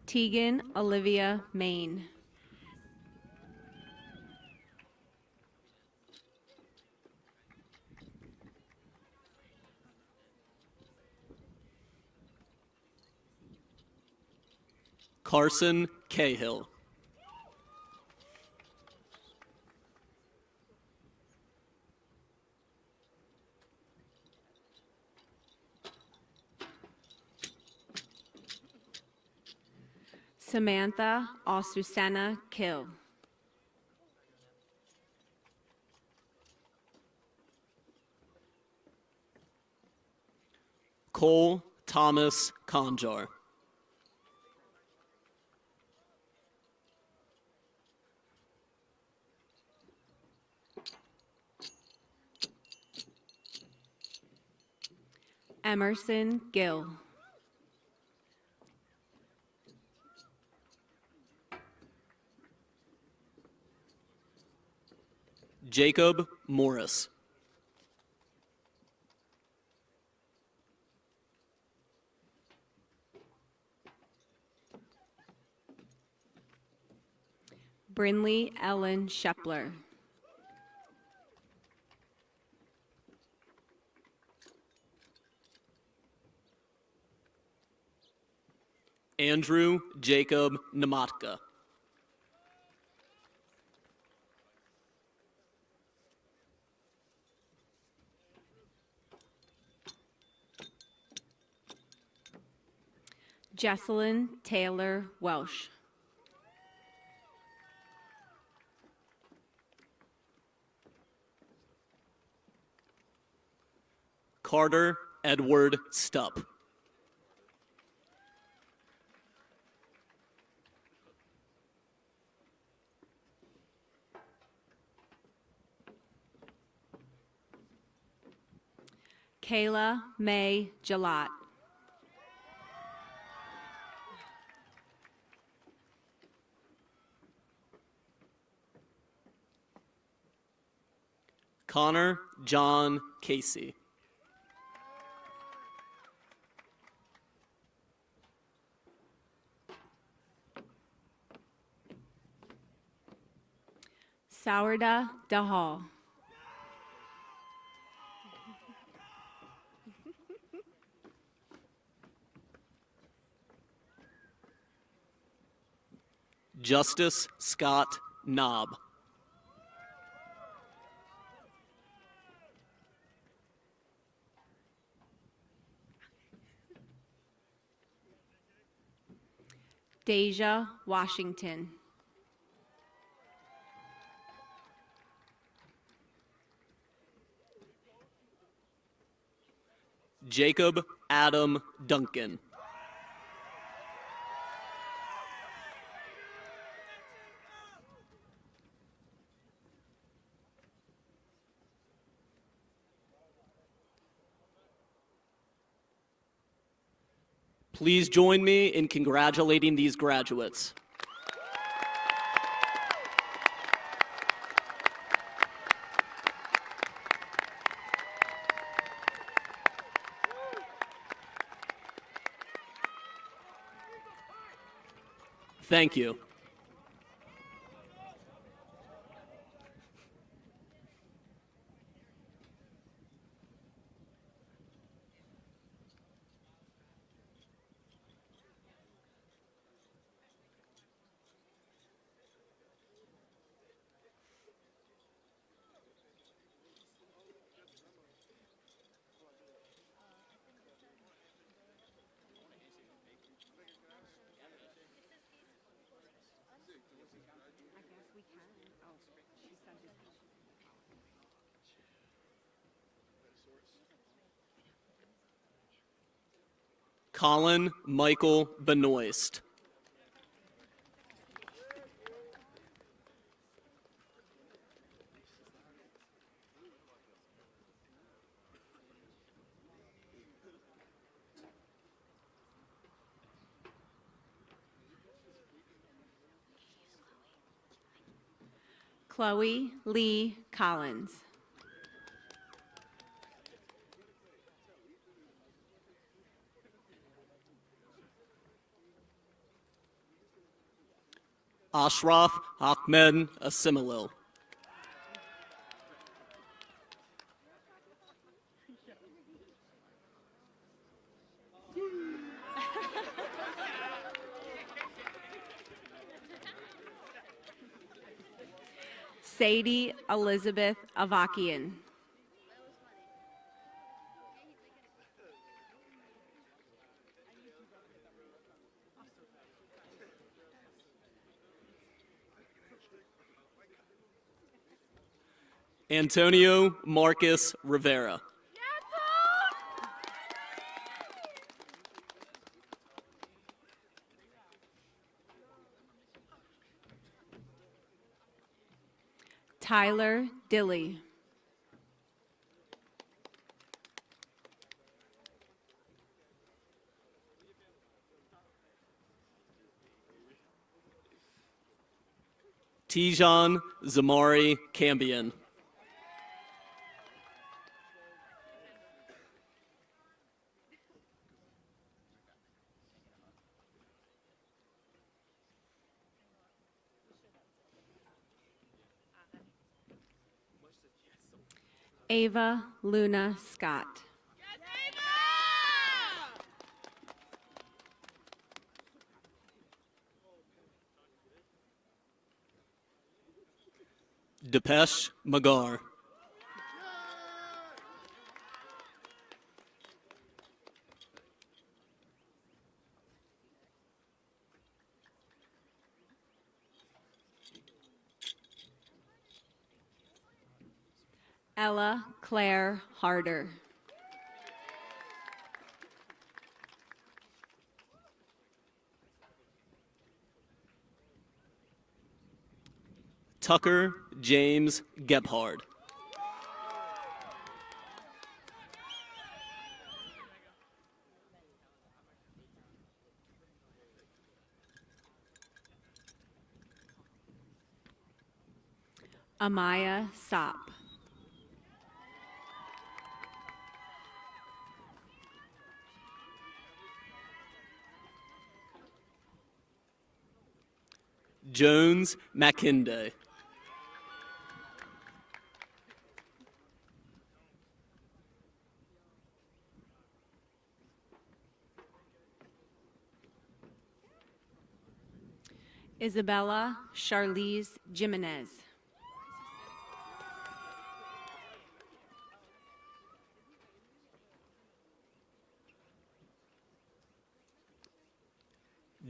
Tegan Olivia Main. Carson Cahill. Samantha Asusena Kill. Cole Thomas Conjar. Emerson Gill. Jacob Morris. Brinley Ellen Shepler. Andrew Jacob Namatka. Jesselyn Taylor Welsh. Carter Edward Stupp. Kayla May Jalot. Connor John Casey. Sourda Dahal. Justice Scott Knob. Deja Washington. Jacob Adam Duncan. Please join me in congratulating these graduates. Thank you. Colin Michael Benoist. Chloe Lee Collins. Ashraf Ahmed Asimilil. Sadie Elizabeth Avakian. Antonio Marcus Rivera. Tyler Dilly. Tijan Zamari Cambion. Ava Luna Scott. Depesh Magar. Ella Claire Harder. Tucker James Gebhard. Amaya Sop. Jones Makinde. Isabella Charlize Jimenez.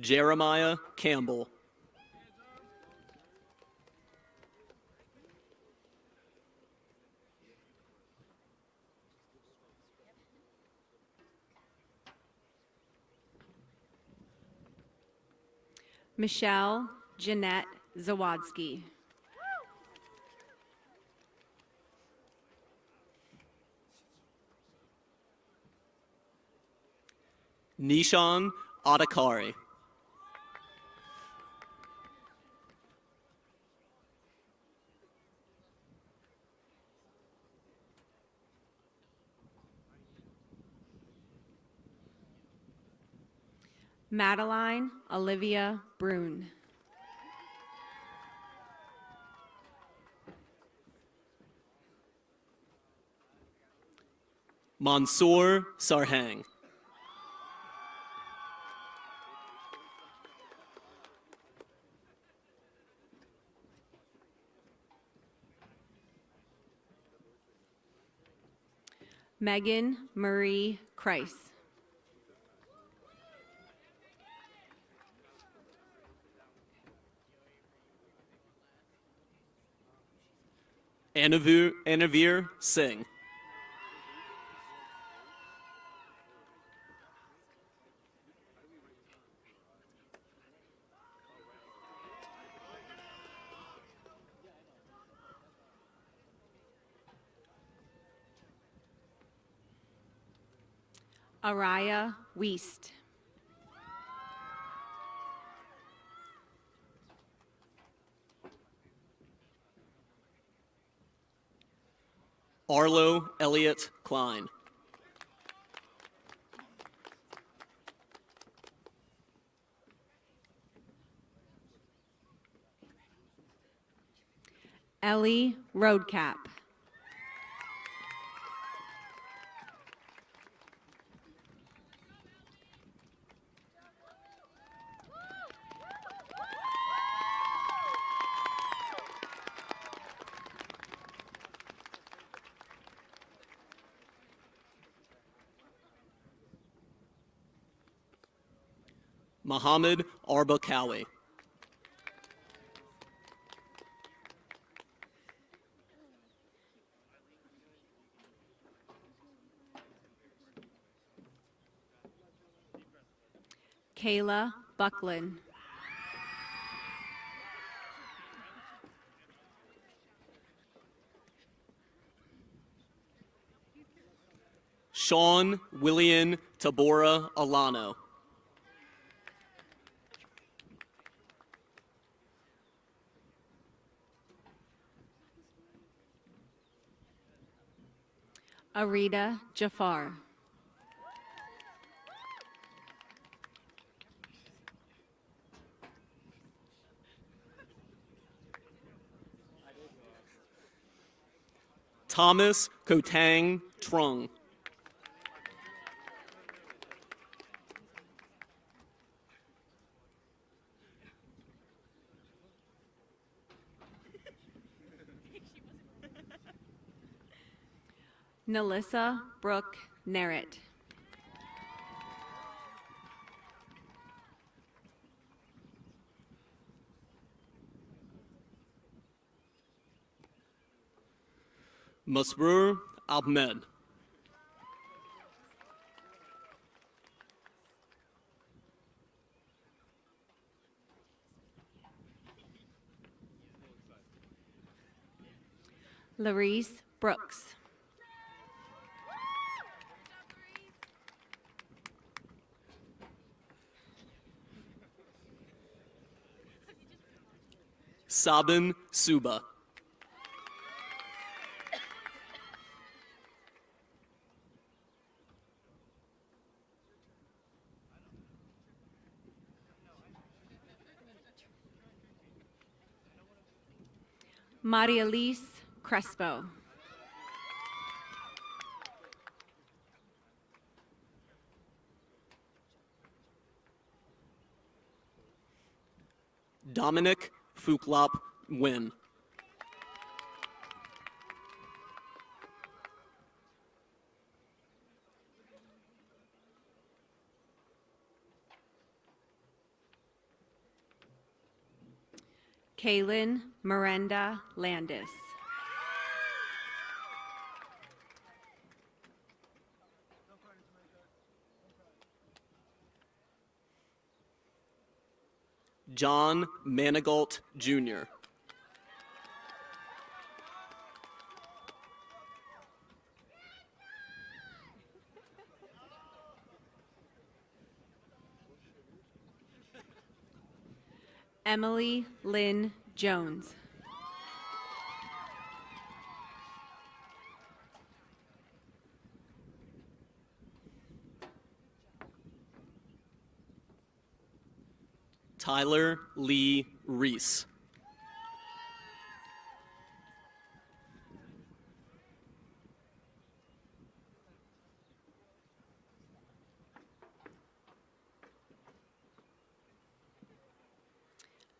Jeremiah Campbell. Michelle Jeanette Zawodzki. Nishan Adakari. Madeline Olivia Brune. Mansoor Sarhang. Megan Marie Kreis. Anavir Singh. Araya Wiest. Arlo Elliott Klein. Ellie Roadcap. Muhammad Arbakawi. Kayla Buckland. Sean William Tabora Alano. Arita Jafar. Thomas Kotang Trung. Nalissa Brooke Narrett. Masroor Ahmed. Larice Brooks. Sabin Suba. Maria Elise Crespo. Dominic Fuklop Win. Kaylin Miranda Landis. John Manigault Jr. Emily Lynn Jones. Tyler Lee Reese.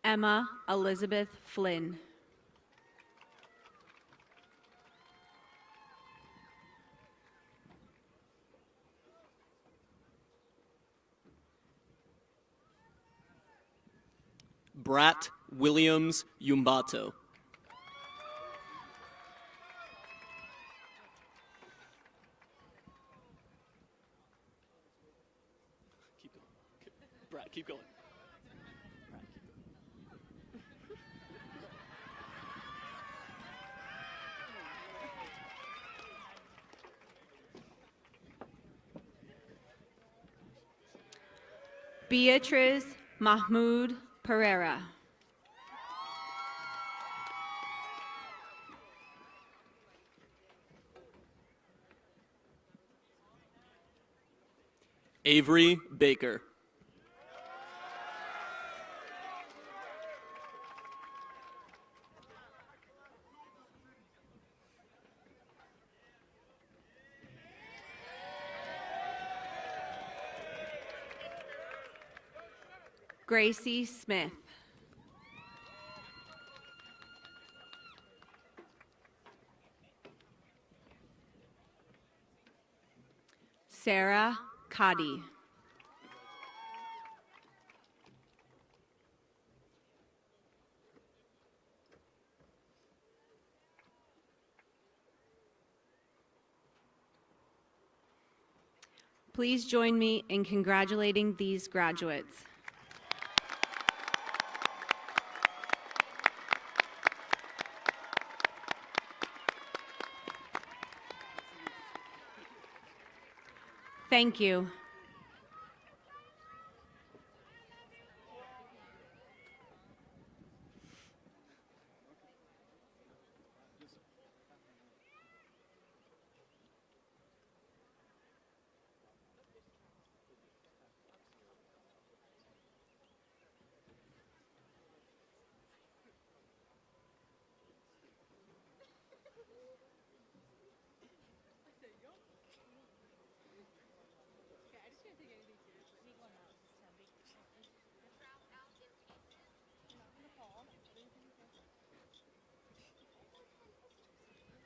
Emma Elizabeth Flynn. Brat Williams Yumbato. Keep going. Brat, keep going. Beatriz Mahmoud Pereira. Avery Baker. Gracie Smith. Sarah Coddy. Please join me in congratulating these graduates. Thank you.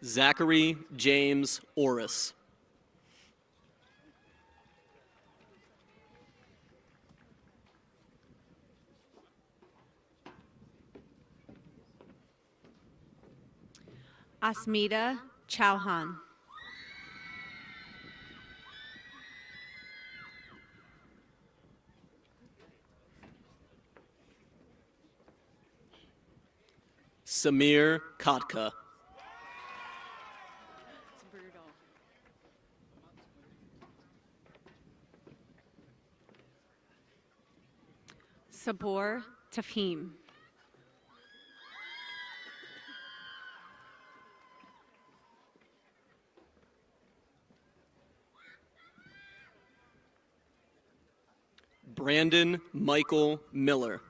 Zachary James Orris. Asmita Chauhan. Samir Kotka. It's brutal. Sabor Tafhim. Brandon Michael Miller.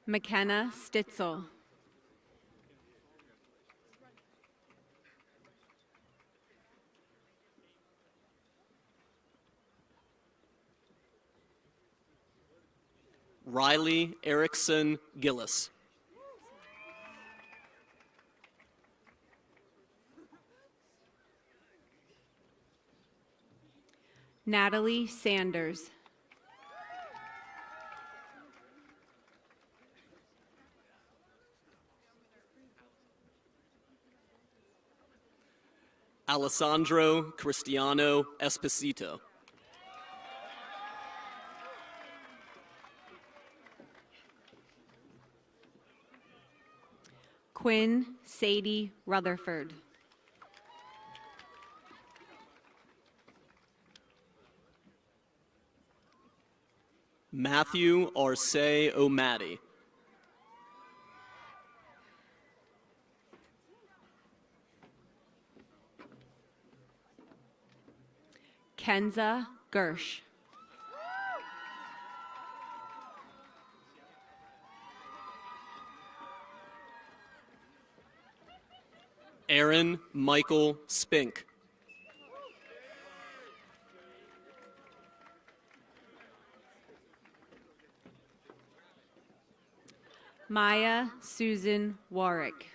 McKenna Stitzel. Riley Erickson Gillis. Natalie Sanders. Alessandro Cristiano Esposito. Quinn Sadie Rutherford. Matthew Arce O'Madi. Kenza Gersh. Aaron Michael Spink. Maya Susan Warwick.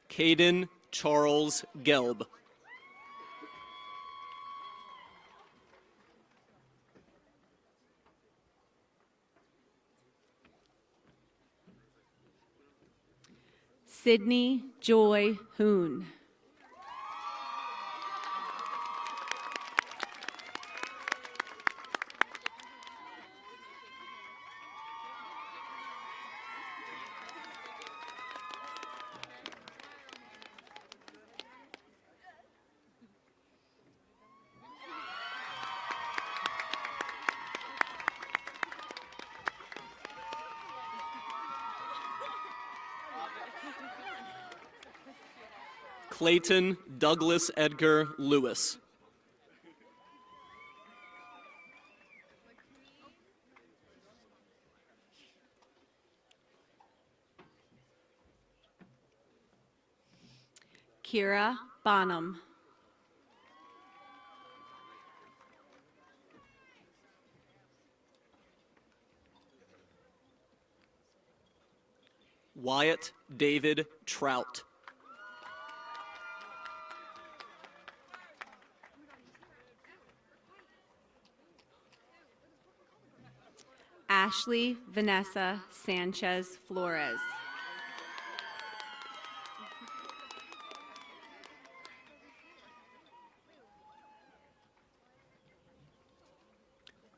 Caden Charles Gelb. Sydney Joy Hoon. Clayton Douglas Edgar Lewis. Kira Bonham. Wyatt David Trout. Ashley Vanessa Sanchez Flores.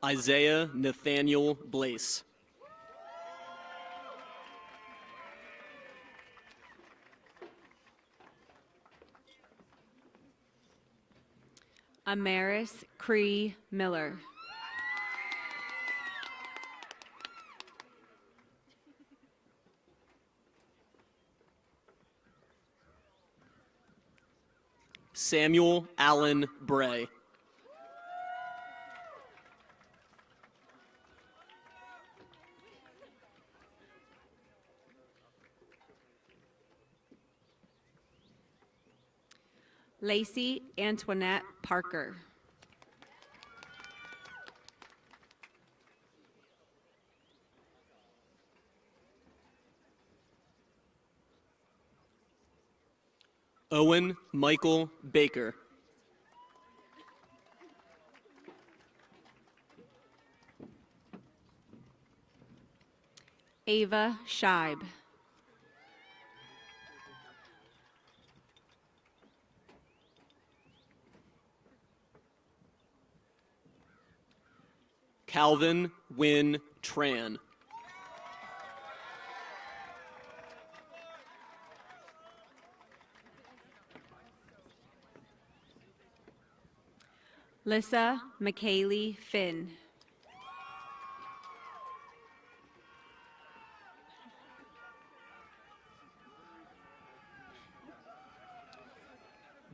Isaiah Nathaniel Blaise. Amaris Cree Miller. Samuel Allen Bray. Lacey Antoinette Parker. Owen Michael Baker. Ava Scheib. Calvin Wynn Tran. Lissa McKaylee Finn.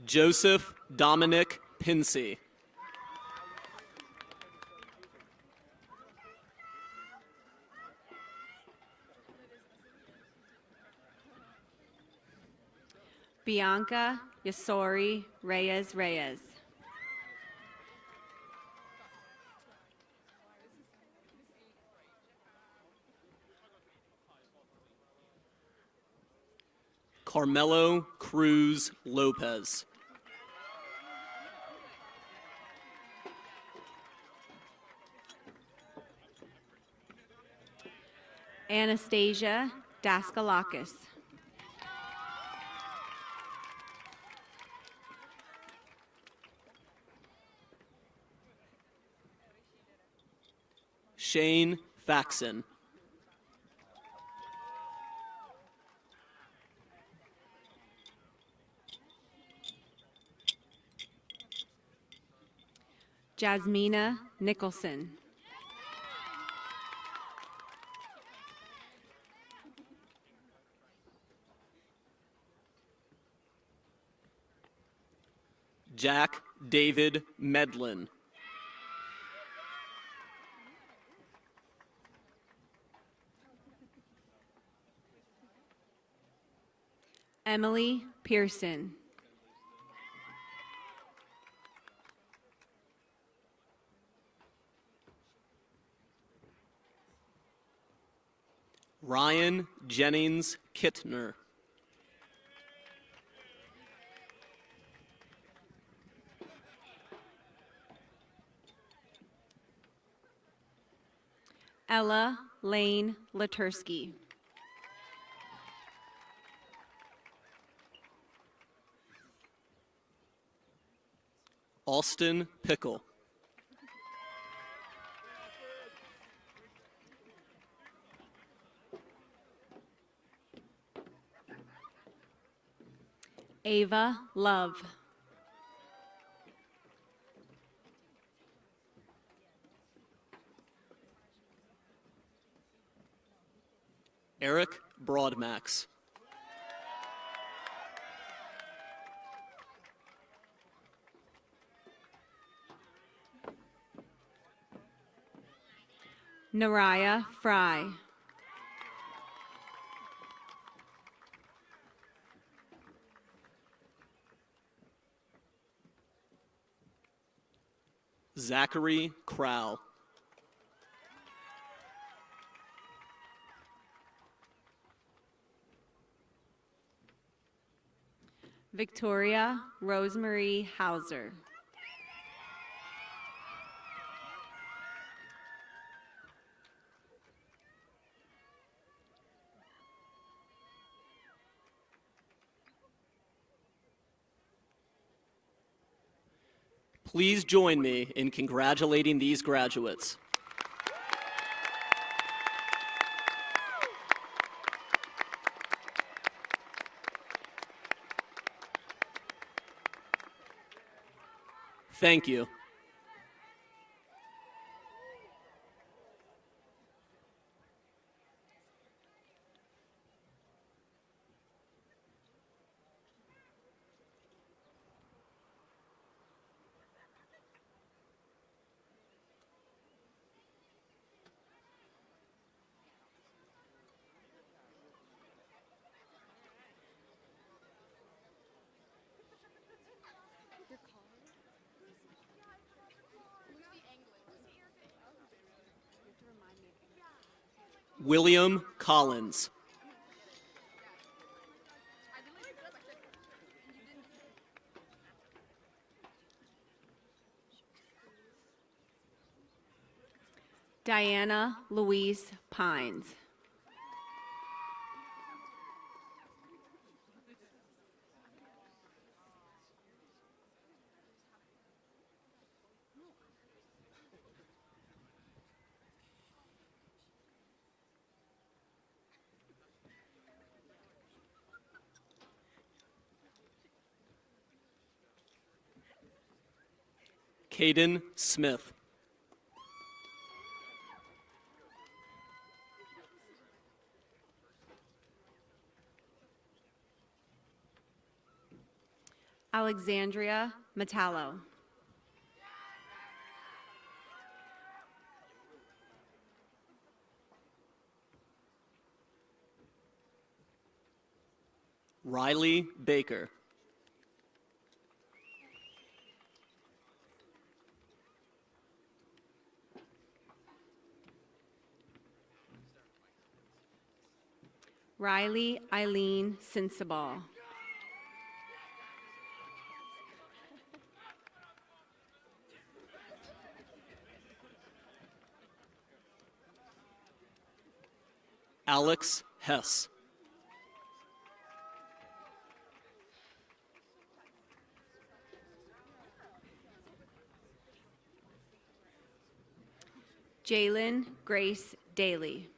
Joseph Dominic Pinsey. Bianca Yasori Reyes Reyes. Carmelo Cruz Lopez. Anastasia Daskalakis. Shane Faxon. Jasmina Nicholson. Jack David Medlin. Emily Pearson. Ryan Jennings Kittner. Ella Lane Latursky. Austin Pickle. Ava Love. Eric Broadmax. Naraya Fry. Zachary Crowell. Victoria Rosemary Hauser. Please join me in congratulating these graduates. Thank you. William Collins. Diana Louise Pines. Caden Smith. Alexandria Metallo. Riley Baker. Riley Eileen Sinsabal. Alex Hess. Jalen Grace Daly.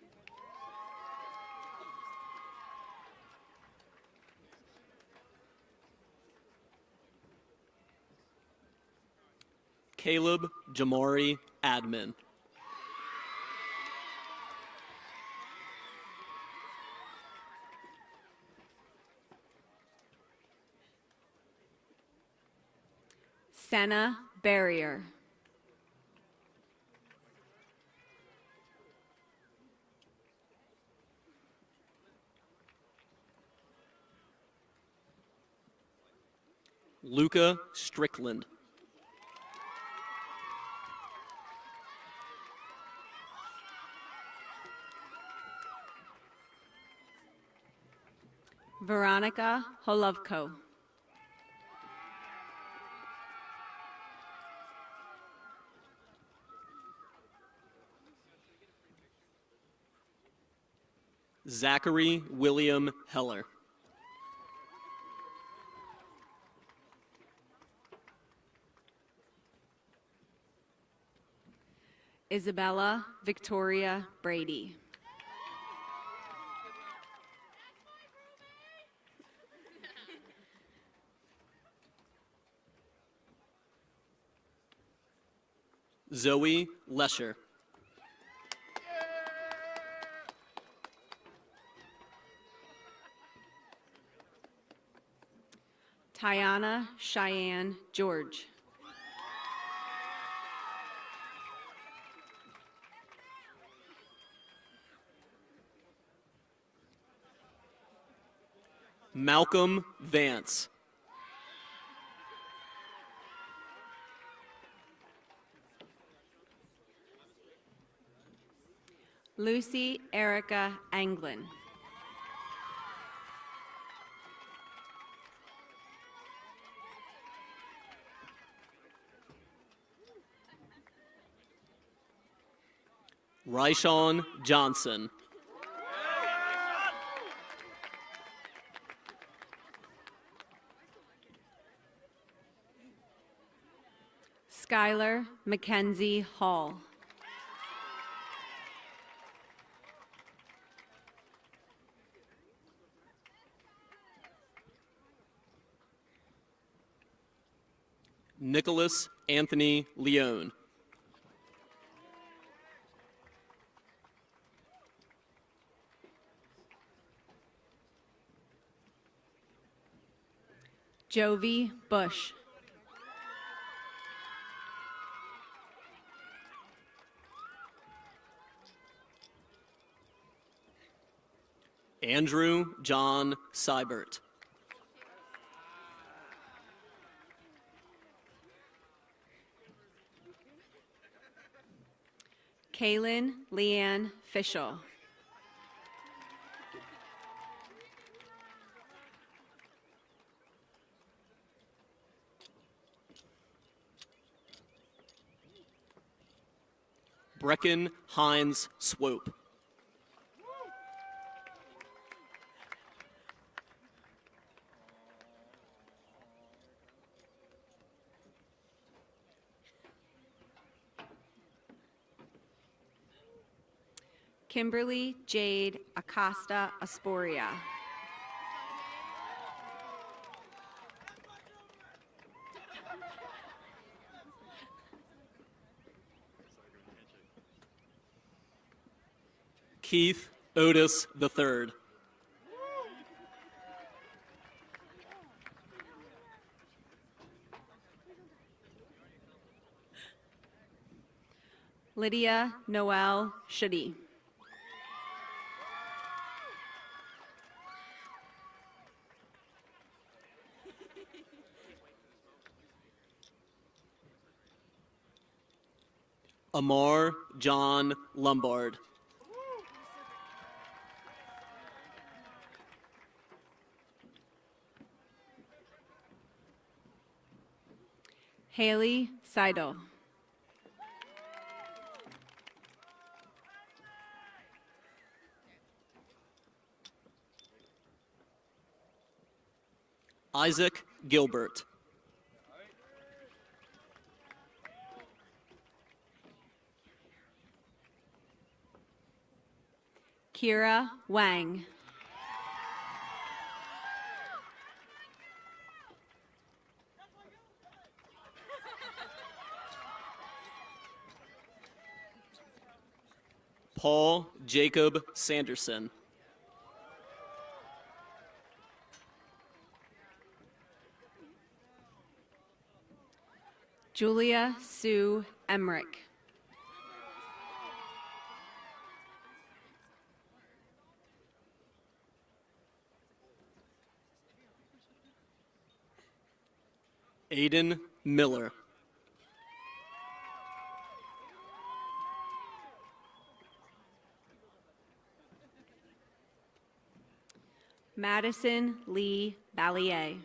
Caleb Jamari Admin. Senna Barrier. Luca Strickland. Veronica Holovko. Zachary William Heller. Isabella Victoria Brady. Zoe Lesher. Tiana Cheyenne George. Malcolm Vance. Lucy Erica Anglin. Ryshawn Johnson. Skylar Mackenzie Hall. Nicholas Anthony Leone. Jovi Bush. Andrew John Seibert. Kaylin Leanne Fischel. Brecken Hines Swope. Kimberly Jade Acosta Asporia. Keith Otis III. Lydia Noel Shady. Amar John Lombard. Haley Seidel. Isaac Gilbert. Kira Wang. Paul Jacob Sanderson. Julia Sue Emmerich. Aiden Miller. Madison Lee Ballier.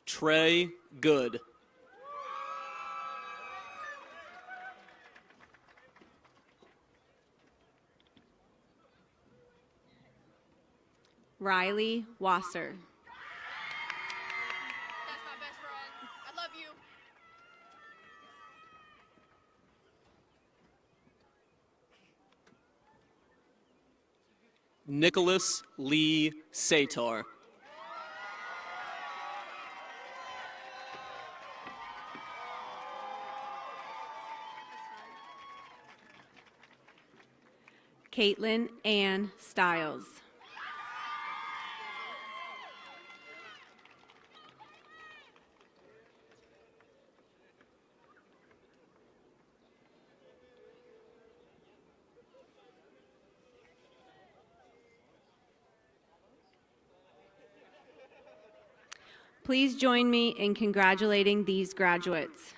Trey Good. Riley Wasser. That's my best friend. I love you. Nicholas Lee Satar. Caitlin Ann Stiles. Please join me in congratulating these graduates.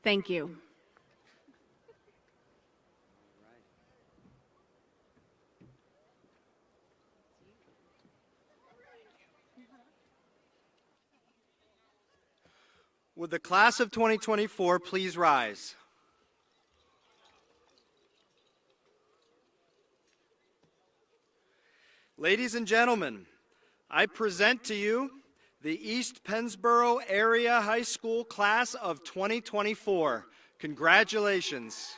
Thank you. Would the class of 2024 please rise? Ladies and gentlemen, I present to you the East Pennsboro Area High School class of 2024. Congratulations.